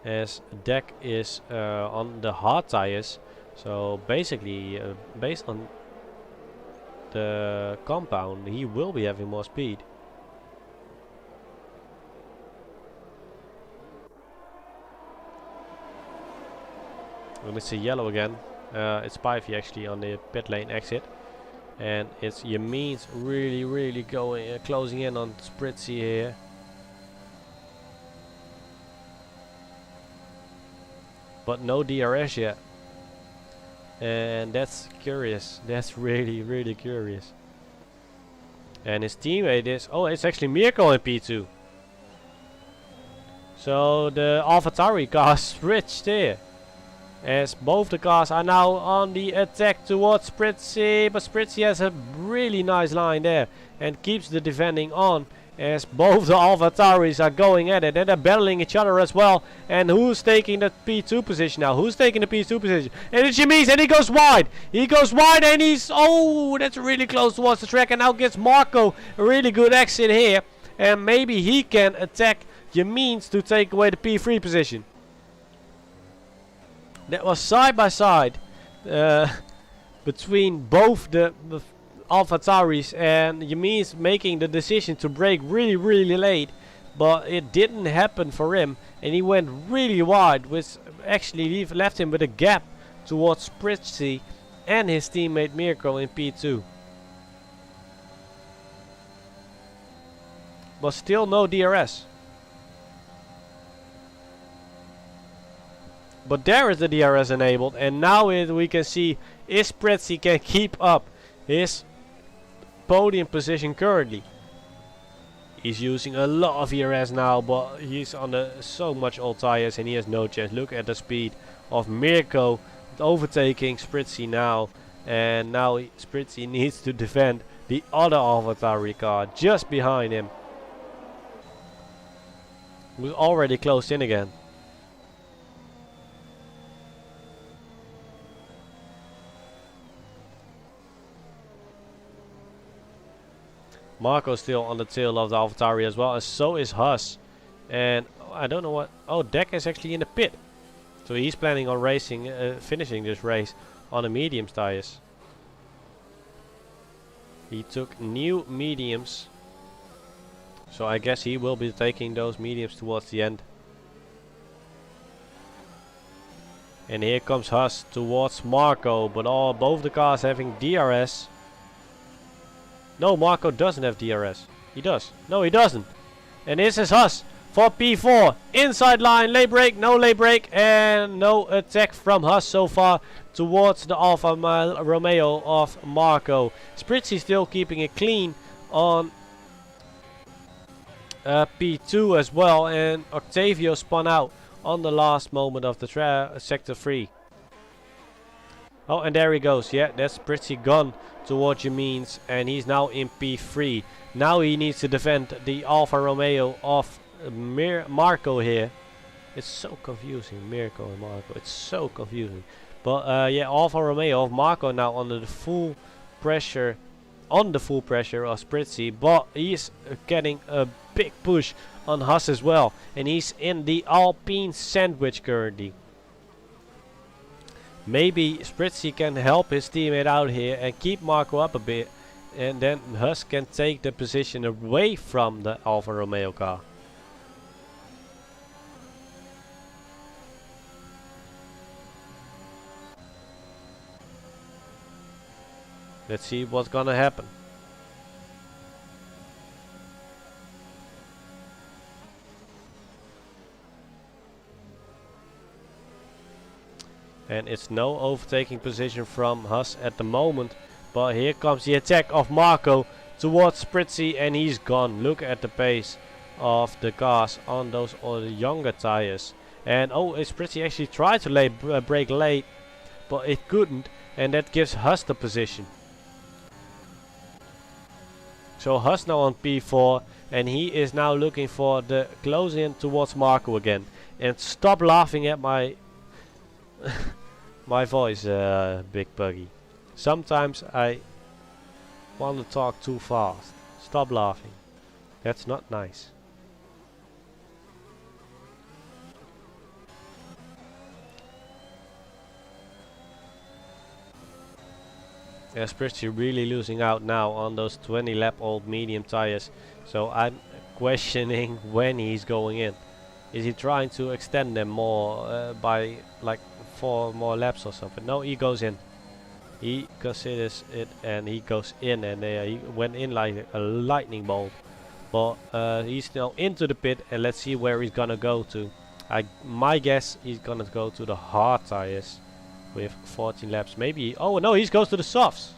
as Deck is on the hard tires. So basically, based on the compound, he will be having more speed. When it's a yellow again, it's Spivey actually on the pit lane exit. And it's Yamin's really going closing in on Spritzy here. But no DRS yet. And that's curious. That's really curious. And his teammate is... Oh, it's actually Mirko in P2. So the AlphaTauri car switched here. As both the cars are now on the attack towards Spritzy. But Spritzy has a really nice line there. And keeps the defending on. As both the AlphaTauris are going at it. And they're battling each other as well. And who's taking the P2 position now? Who's taking the P2 position? And it's Yamis, and he goes wide. He goes wide and he's... Oh, that's really close towards the track. And now gets Marco a really good exit here. And maybe he can attack Yamis to take away the P3 position. That was side by side between both the AlphaTauris, and Yamis making the decision to brake really late, but it didn't happen for him, and he went really wide, which actually left him with a gap towards Spritzy and his teammate Mirko in P2. But still no DRS. But there is the DRS enabled, and now we can see if Spritzy can keep up his podium position currently. He's using a lot of ERS now, but he's on so much old tires and he has no chance. Look at the speed of Mirko overtaking Spritzy now, and now Spritzy needs to defend the other AlphaTauri car just behind him, who's already closed in again. Marco's still on the tail of the AlphaTauri as well, and so is Haas. And I don't know what... Oh, Deck is actually in the pit. So he's planning on racing, finishing this race on the mediums tires. He took new mediums. So I guess he will be taking those mediums towards the end. And here comes Haas towards Marco, but both the cars having DRS. No, Marco doesn't have DRS. He does. No, he doesn't. And this is Haas for P4. Inside line, lay brake, no lay brake, and no attack from Haas so far towards the Alfa Romeo of Marco. Spritzy still keeping it clean on P2 as well, and Octavio spun out on the last moment of the sector 3. Oh, and there he goes. Yeah, that's Spritzy gone towards Yamin's, and he's now in P3. Now he needs to defend the Alfa Romeo of Marco here. It's so confusing, Mirko and Marco. It's so confusing. But yeah, Alfa Romeo of Marco now under the full pressure, of Spritzy, but he's getting a big push on Haas as well, and he's in the Alpine sandwich currently. Maybe Spritzy can help his teammate out here and keep Marco up a bit, and then Haas can take the position away from the Alfa Romeo car. Let's see what's gonna happen. And it's no overtaking position from Haas at the moment. But here comes the attack of Marco towards Spritzy, and he's gone. Look at the pace of the cars on those younger tires. And oh, Spritzy actually tried to brake late, but it couldn't. And that gives Haas the position. So Haas now on P4, and he is now looking for the close in towards Marco again. And stop laughing at my my voice, Big Buggy. Sometimes I want to talk too fast. Stop laughing. That's not nice. Especially really losing out now on those 20 lap old medium tires. So I'm questioning when he's going in. Is he trying to extend them more by like 4 more laps or something? No, he goes in. He considers it and he goes in, and he went in like a lightning bolt. But he's now into the pit, and let's see where he's gonna go to. My guess he's gonna go to the hard tires with 14 laps. Maybe. Oh no, he goes to the softs.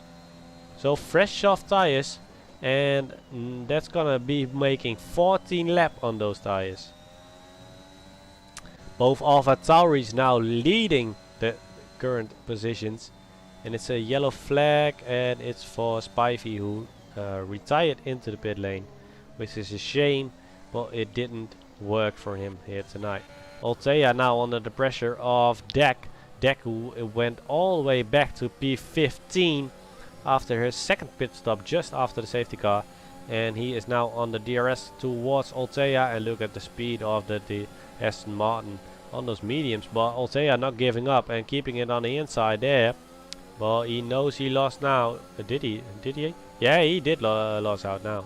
So fresh soft tires, and that's gonna be making 14 lap on those tires. Both Alpha Tauris now leading the current positions, and it's a yellow flag, and it's for Spivey, who retired into the pit lane, which is a shame, but it didn't work for him here tonight. Altea now under the pressure of Deck, who went all the way back to P15 after his second pit stop just after the safety car, and he is now on the DRS towards Altea. And look at the speed of the Aston Martin on those mediums, but Altea not giving up and keeping it on the inside there. But he knows he lost now. Did he? Yeah, he did lose out now.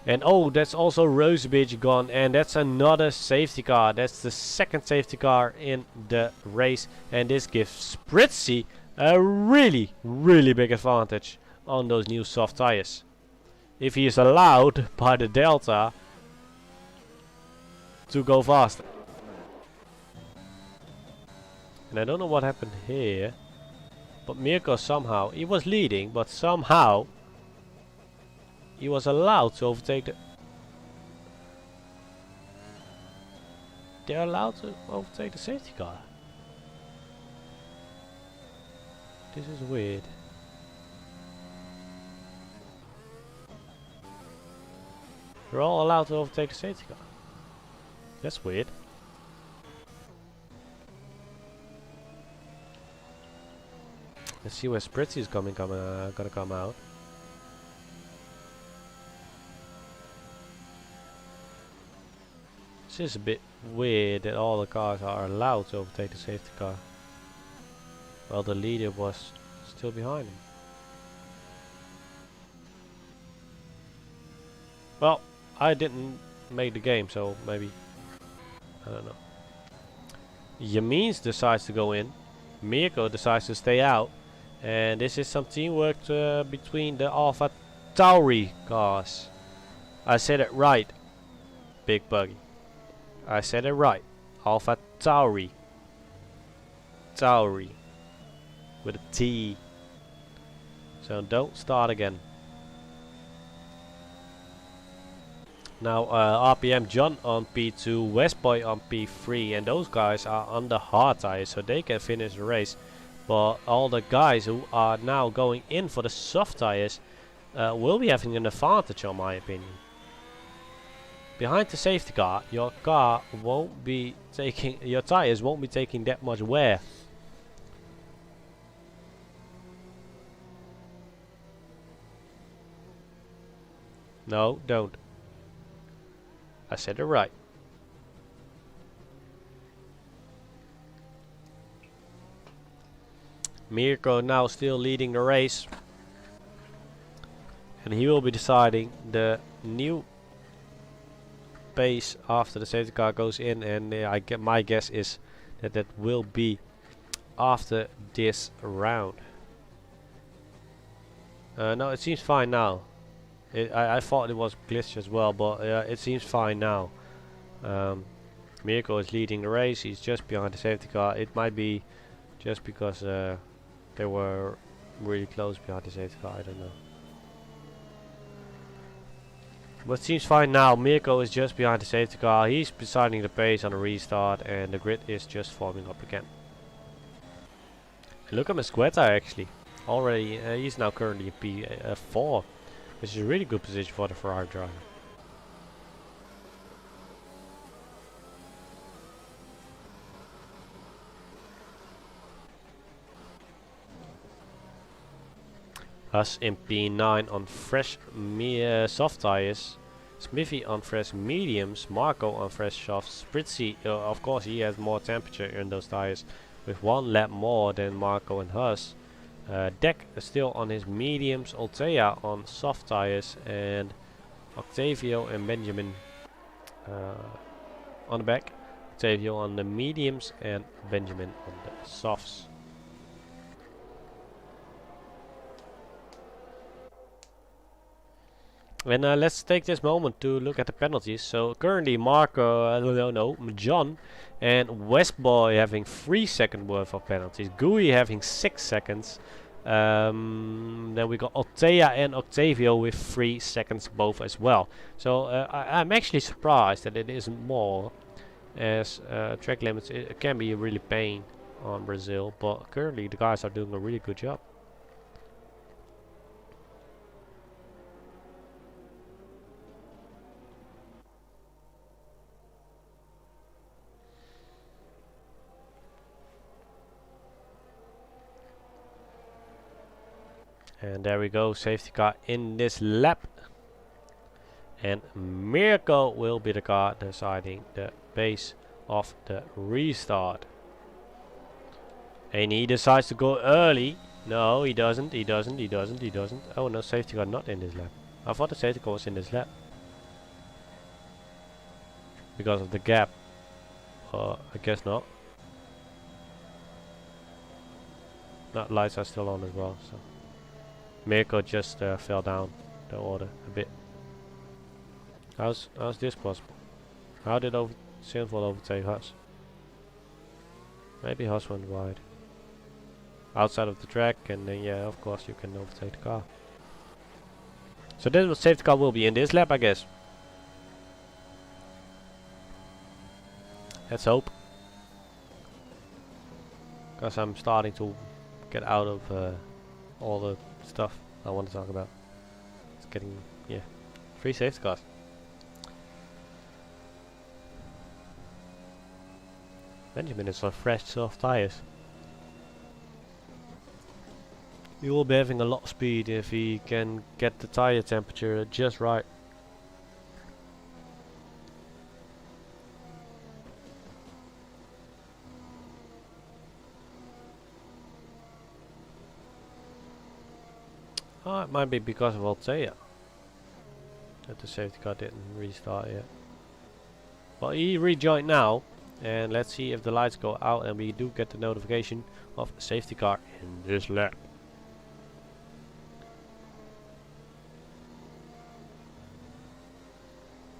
And oh, that's also Rosebridge gone, and that's another safety car. That's the second safety car in the race, and this gives Spritzy a really big advantage on those new soft tires. If he is allowed by the Delta to go faster. And I don't know what happened here, but Mirko somehow, he was leading, but somehow he was allowed to overtake the... They're allowed to overtake the safety car. This is weird. They're all allowed to overtake the safety car. That's weird. Let's see where Spritzy is gonna come out. This is a bit weird that all the cars are allowed to overtake the safety car, while the leader was still behind him. Well, I didn't make the game, so maybe, I don't know. Yameen's decides to go in. Mirko decides to stay out. And this is some teamwork between the Alpha Tauri cars. I said it right, Big Buggy. I said it right. Alpha Tauri. Tauri. With a T. So don't start again. Now RPM John on P2, Westboy on P3, and those guys are on the hard tires, so they can finish the race. But all the guys who are now going in for the soft tires will be having an advantage, in my opinion. Behind the safety car, your tires won't be taking that much wear. No, don't. I said it right. Mirko now still leading the race, and he will be deciding the new pace after the safety car goes in, and my guess is that that will be after this round. No, it seems fine now. I thought it was glitched as well, but it seems fine now. Mirko is leading the race. He's just behind the safety car. It might be just because they were really close behind the safety car. I don't know. But it seems fine now. Mirko is just behind the safety car. He's deciding the pace on a restart, and the grid is just forming up again. And look at Mesqueta actually. Already, he's now currently P4, which is a really good position for the Ferrari driver. Us in P9 on fresh soft tires, Smithy on fresh mediums, Marco on fresh softs, Spritzy, of course he has more temperature in those tires with 1 lap more than Marco and Huss. Deck is still on his mediums, Altea on soft tires, and Octavio and Benjamin on the back. Octavio on the mediums and Benjamin on the softs. And let's take this moment to look at the penalties. So currently John and Westboy having 3 seconds worth of penalties. Gui having 6 seconds. Then we got Altea and Octavio with 3 seconds both as well. So I'm actually surprised that it isn't more, as track limits it can be a really pain on Brazil. But currently the guys are doing a really good job. And there we go, safety car in this lap. And Mirko will be the car deciding the pace of the restart. And he decides to go early. No, he doesn't. Oh no, safety car not in this lap. I thought the safety car was in this lap. Because of the gap. I guess not. No, lights are still on as well. So Mirko just fell down the order a bit. How's this possible? How did Sinful overtake Haas? Maybe Haas went wide. Outside of the track, and then yeah, of course you can overtake the car. So this safety car will be in this lap, I guess. Let's hope. Because I'm starting to get out of all the stuff I want to talk about. It's getting, yeah, 3 safety cars. Benjamin is on fresh soft tires. He will be having a lot of speed if he can get the tire temperature just right. Oh, it might be because of Altea that the safety car didn't restart yet. Well, he rejoined now, and let's see if the lights go out and we do get the notification of safety car in this lap.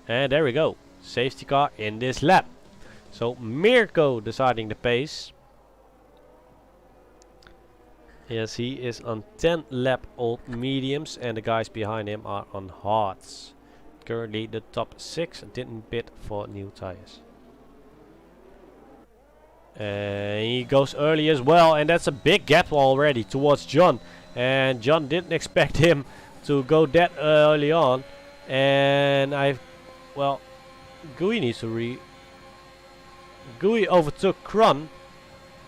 And there we go, safety car in this lap. So Mirko deciding the pace. Yes, he is on 10 lap old mediums and the guys behind him are on hards. Currently the top 6 didn't bid for new tires. And he goes early as well, and that's a big gap already towards John. And John didn't expect him to go that early on. And well, Gui needs to Gui overtook Kron.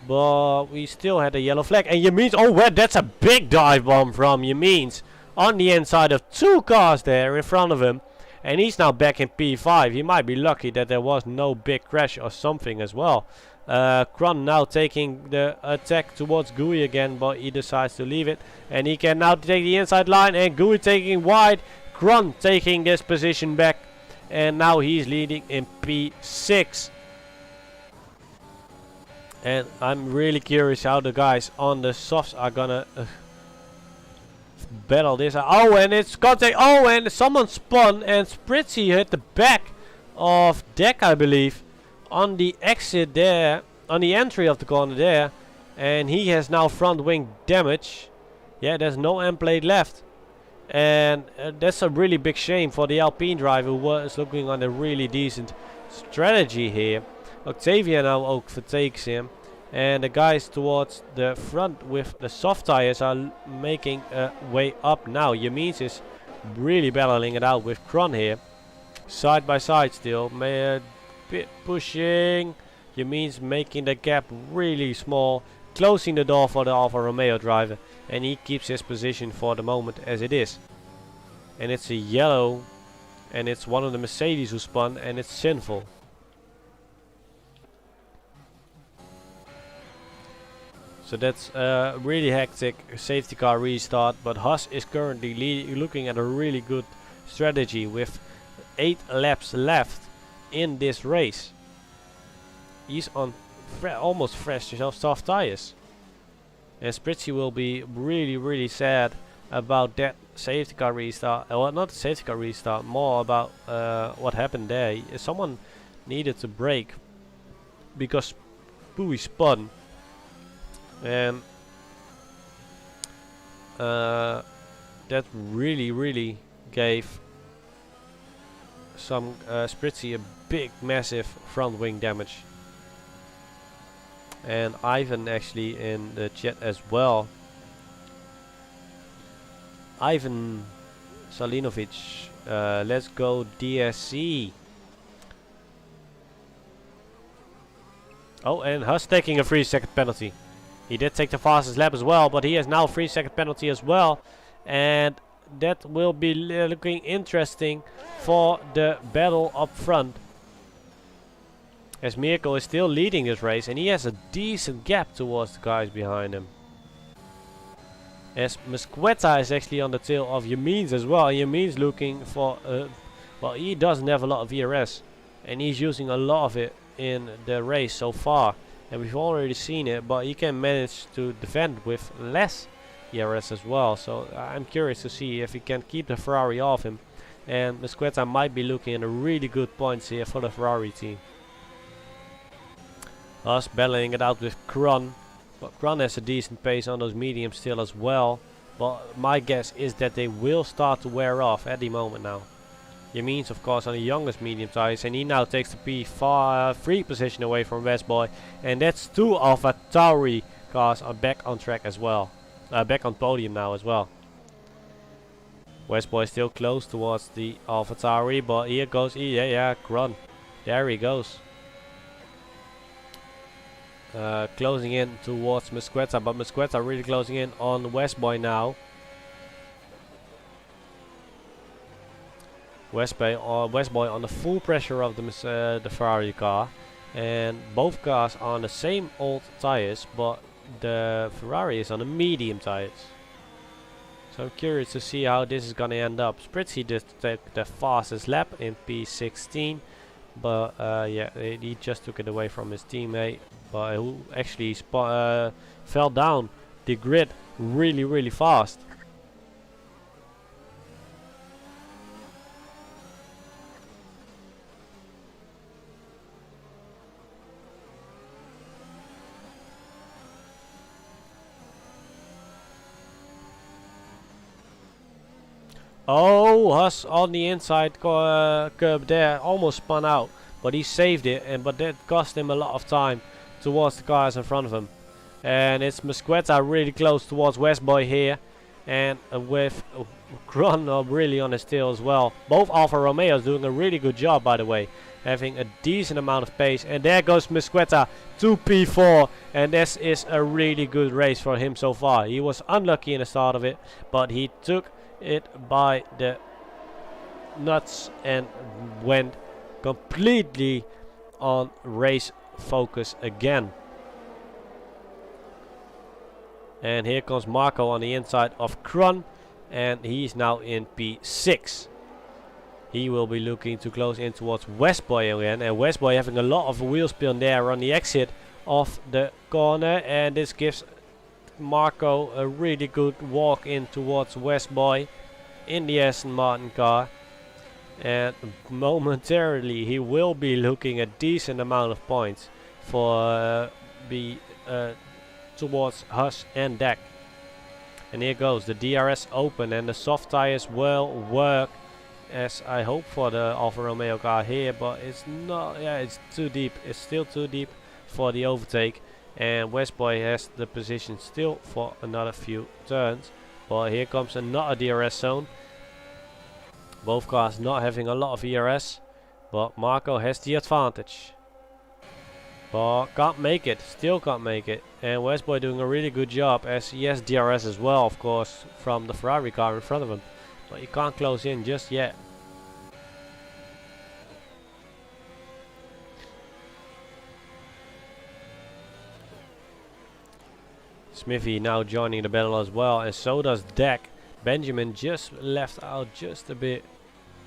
But we still had a yellow flag. And Yameen's, oh well, that's a big dive bomb from Yameen's. On the inside of 2 cars there in front of him. And he's now back in P5. He might be lucky that there was no big crash or something as well. Kron now taking the attack towards Gui again. But he decides to leave it. And he can now take the inside line. And Gui taking wide. Kron taking this position back. And now he's leading in P6. And I'm really curious how the guys on the softs are gonna battle this. Oh, and it's contact. Oh, and someone spun and Spritzy hit the back of Deck, I believe, on the exit there, on the entry of the corner there. And he has now front wing damage. Yeah, there's no end plate left. And that's a really big shame for the Alpine driver who was looking on a really decent strategy here. Octavia now overtakes him, and the guys towards the front with the soft tires are making a way up now. Yameen's is really battling it out with Kron here, side by side still, bit pushing. Yameen's making the gap really small, closing the door for the Alfa Romeo driver, and he keeps his position for the moment as it is. And it's a yellow, and it's one of the Mercedes who spun, and it's Sinful. So that's a really hectic safety car restart, but Haas is currently looking at a really good strategy with 8 laps left in this race. He's on almost fresh soft tires. And Spritzy will be really sad about that safety car restart. Well, not the safety car restart, more about what happened there. Someone needed to brake because Pooey spun. And that really gave some Spritzy a big massive front wing damage. And Ivan actually in the chat as well. Ivan Salinovic, let's go DSC. Oh, and Huss taking a 3-second penalty. He did take the fastest lap as well, but he has now a 3-second penalty as well. And that will be looking interesting for the battle up front. As Mirko is still leading this race, and he has a decent gap towards the guys behind him. As Mesqueta is actually on the tail of Yameen's as well. Yameen's looking for, well, he doesn't have a lot of ERS, and he's using a lot of it in the race so far. And we've already seen it, but he can manage to defend with less ERS as well. So I'm curious to see if he can keep the Ferrari off him. And Mesqueta might be looking at a really good points here for the Ferrari team. Us battling it out with Kron. But Kron has a decent pace on those mediums still as well. But my guess is that they will start to wear off at the moment now. Yameen's of course on the youngest medium tires, and he now takes the P3 position away from Westboy. And that's 2 Alpha Tauri cars are back on track as well. Back on podium now as well. Westboy still close towards the Alpha Tauri, but here goes, yeah, Kron. There he goes. Closing in towards Mesqueta, but Mesqueta really closing in on Westboy now. Westboy on the full pressure of the Ferrari car, and both cars are on the same old tires, but the Ferrari is on the medium tires. So I'm curious to see how this is gonna end up. Spritzy did take the fastest lap in P16, but yeah, he just took it away from his teammate, but who actually fell down the grid really fast. Oh, Huss on the inside curb there, almost spun out, but he saved it, but that cost him a lot of time towards the cars in front of him. And it's Mesqueta really close towards Westboy here, and with Kron really on his tail as well. Both Alfa Romeos doing a really good job, by the way, having a decent amount of pace. And there goes Mesqueta to P4, and this is a really good race for him so far. He was unlucky in the start of it, but he took it by the nuts and went completely on race focus again. And here comes Marco on the inside of Kron, and he's now in P6. He will be looking to close in towards Westboy again, and Westboy having a lot of wheel spin there on the exit of the corner, and this gives Marco a really good walk in towards Westboy in the Aston Martin car, and momentarily he will be looking a decent amount of points for towards Huss and Deck. And here goes the DRS open, and the soft tires will work, as I hope for the Alfa Romeo car here, but it's not. Yeah, it's too deep. It's still too deep for the overtake, and Westboy has the position still for another few turns. But here comes another DRS zone. Both cars not having a lot of ERS, but Marco has the advantage. But can't make it, still can't make it. And Westboy doing a really good job, as he has DRS as well, of course, from the Ferrari car in front of him. But he can't close in just yet. Smithy now joining the battle as well, and so does Deck. Benjamin just left out just a bit,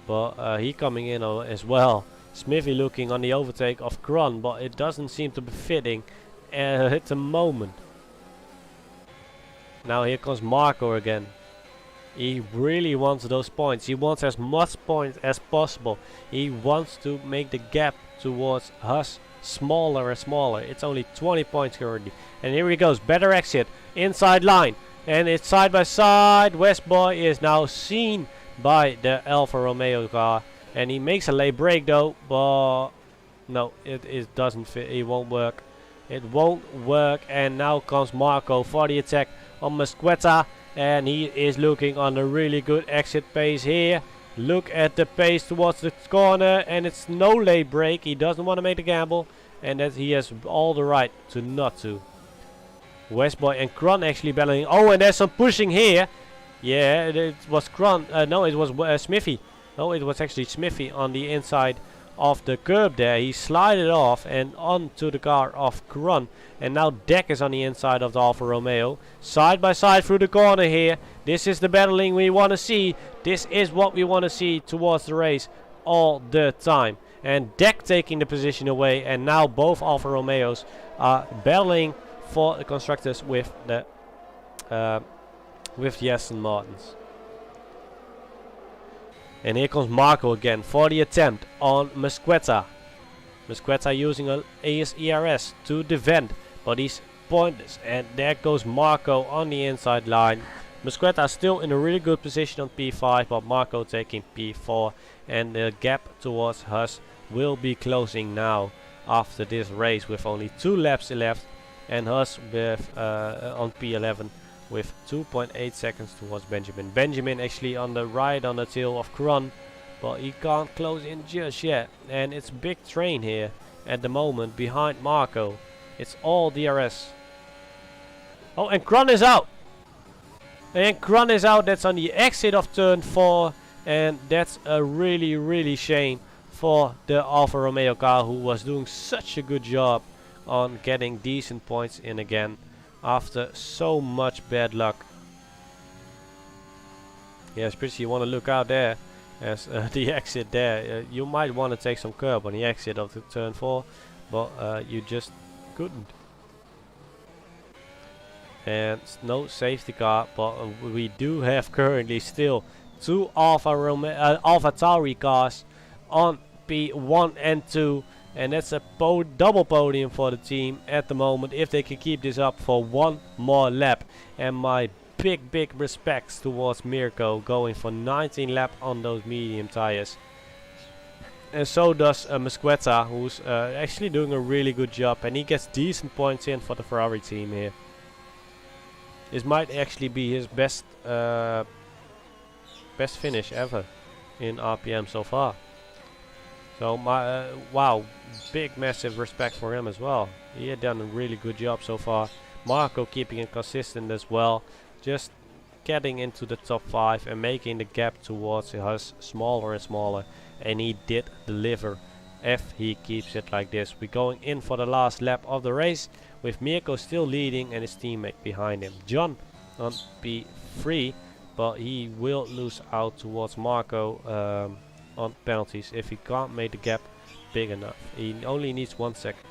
but he coming in as well. Smithy looking on the overtake of Kron, but it doesn't seem to be fitting at the moment. Now here comes Marco again. He really wants those points. He wants as much points as possible. He wants to make the gap towards us smaller and smaller. It's only 20 points currently. And here he goes. Better exit. Inside line. And it's side by side. Westboy is now seen by the Alfa Romeo car. And he makes a late break though. But no, it doesn't fit. It won't work. It won't work. And now comes Marco for the attack on Mesqueta. And he is looking on a really good exit pace here. Look at the pace towards the corner. And it's no late break. He doesn't want to make the gamble. And that he has all the right to not to. Westboy and Kron actually battling. Oh, and there's some pushing here. Yeah, it was Kron. No, it was Smithy. No, it was actually Smithy on the inside of the curb there. He slided off and onto the car of Kron. And now Deck is on the inside of the Alfa Romeo. Side by side through the corner here. This is the battling we want to see. This is what we want to see towards the race all the time. And Deck taking the position away. And now both Alfa Romeos are battling for the constructors with the Aston Martins. And here comes Marco again for the attempt on Mesqueta. Mesqueta using an ERS to defend, but he's pointless. And there goes Marco on the inside line. Mesqueta still in a really good position on P5, but Marco taking P4. And the gap towards Haas will be closing now after this race with only 2 laps left. And Haas with on P11 with 2.8 seconds towards Benjamin. Benjamin actually on the right on the tail of Kron, but he can't close in just yet. And it's big train here at the moment behind Marco. It's all DRS. Oh, and Kron is out. And Kron is out. That's on the exit of turn 4. And that's a really shame for the Alfa Romeo car, who was doing such a good job on getting decent points in again after so much bad luck. Yeah, especially you want to look out there as the exit there. You might want to take some curb on the exit of the turn 4, but you just couldn't. And no safety car, but we do have currently still 2 Alfa Tauri cars on P1 and 2. And that's a double podium for the team at the moment, if they can keep this up for one more lap. And my big respects towards Mirko, going for 19 laps on those medium tires. And so does Mesqueta, who's actually doing a really good job, and he gets decent points in for the Ferrari team here. This might actually be his best finish ever in RPM so far. So wow, big massive respect for him as well. He had done a really good job so far. Marco keeping it consistent as well, just getting into the top 5 and making the gap towards us smaller and smaller. And he did deliver if he keeps it like this. We're going in for the last lap of the race with Mirko still leading and his teammate behind him. John on P3, but he will lose out towards Marco on penalties if he can't make the gap big enough. He only needs 1 second.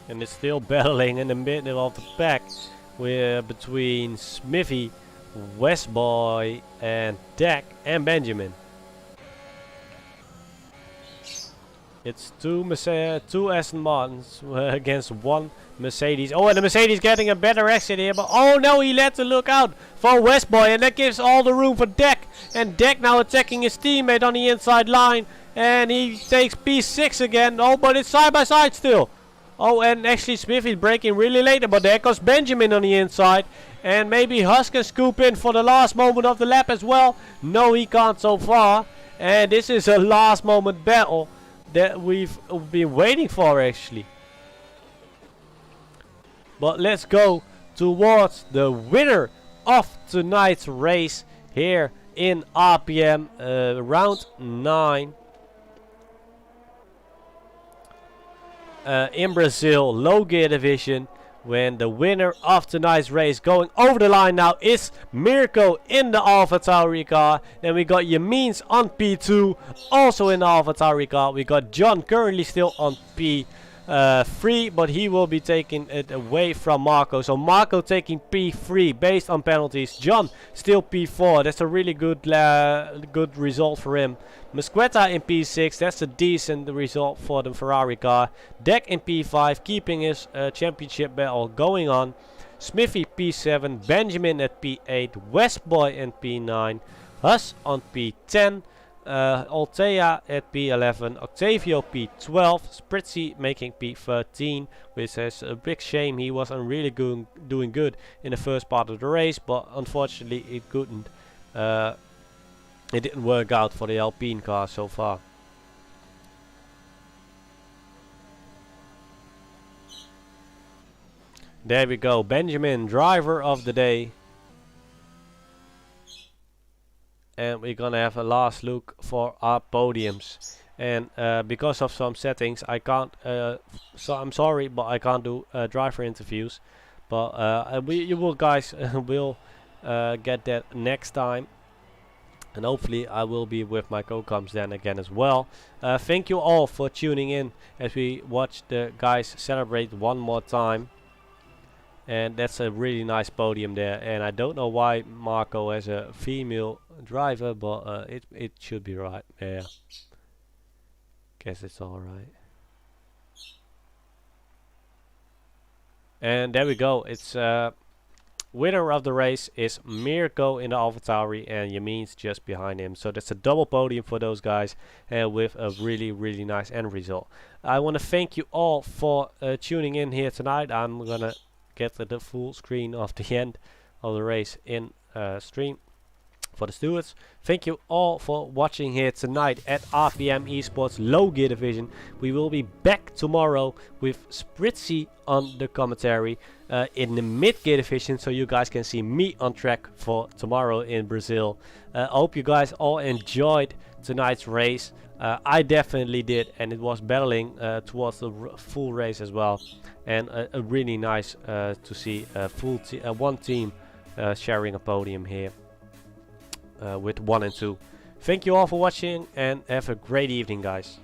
And it's still battling in the middle of the pack between Smithy, Westboy and Deck and Benjamin. It's two Aston Martins against 1 Mercedes. Oh, and the Mercedes getting a better exit here, but oh no, he let to look out for Westboy, and that gives all the room for Deck. And Deck now attacking his teammate on the inside line, and he takes P6 again. Oh, but it's side by side still. Oh, and actually Smith is braking really late, but there goes Benjamin on the inside. And maybe Huss can scoop in for the last moment of the lap as well. No, he can't so far. And this is a last moment battle that we've been waiting for actually. But let's go towards the winner of tonight's race here in RPM round 9. in Brazil, low gear division, when the winner of tonight's race going over the line now is Mirko in the AlphaTauri car. Then we got Yamins on P2, also in the AlphaTauri car. We got John currently still on P3, but he will be taking it away from Marco. So Marco taking P3 based on penalties. John still P4. That's a really good result for him. Musqueta in P6, that's a decent result for the Ferrari car. Deck in P5, keeping his championship battle going on. Smithy P7, Benjamin at P8, Westboy in P9, Huss on P10, Altea at P11, Octavio P12, Spritzy making P13, which is a big shame. He was really doing good in the first part of the race, but unfortunately it didn't work out for the Alpine car so far. There we go, Benjamin, driver of the day. And we're gonna have a last look for our podiums. And because of some settings, I can't. So I'm sorry, but I can't do driver interviews. But you will guys will get that next time. And hopefully I will be with my co-coms then again as well. Thank you all for tuning in as we watch the guys celebrate one more time. And that's a really nice podium there. And I don't know why Marco has a female driver, but it should be right. Yeah, guess it's alright. And there we go. It's winner of the race is Mirko in the AlphaTauri, and Yamin's just behind him. So that's a double podium for those guys, and with a really nice end result. I want to thank you all for tuning in here tonight. I'm gonna get the full screen of the end of the race in stream for the stewards. Thank you all for watching here tonight at RPM Esports Low Gear Division. We will be back tomorrow with Spritzy on the commentary in the mid gear division, so you guys can see me on track for tomorrow in Brazil. I hope you guys all enjoyed tonight's race. I definitely did, and it was battling towards the full race as well, and a really nice to see one team sharing a podium here with 1 and 2. Thank you all for watching, and have a great evening, guys.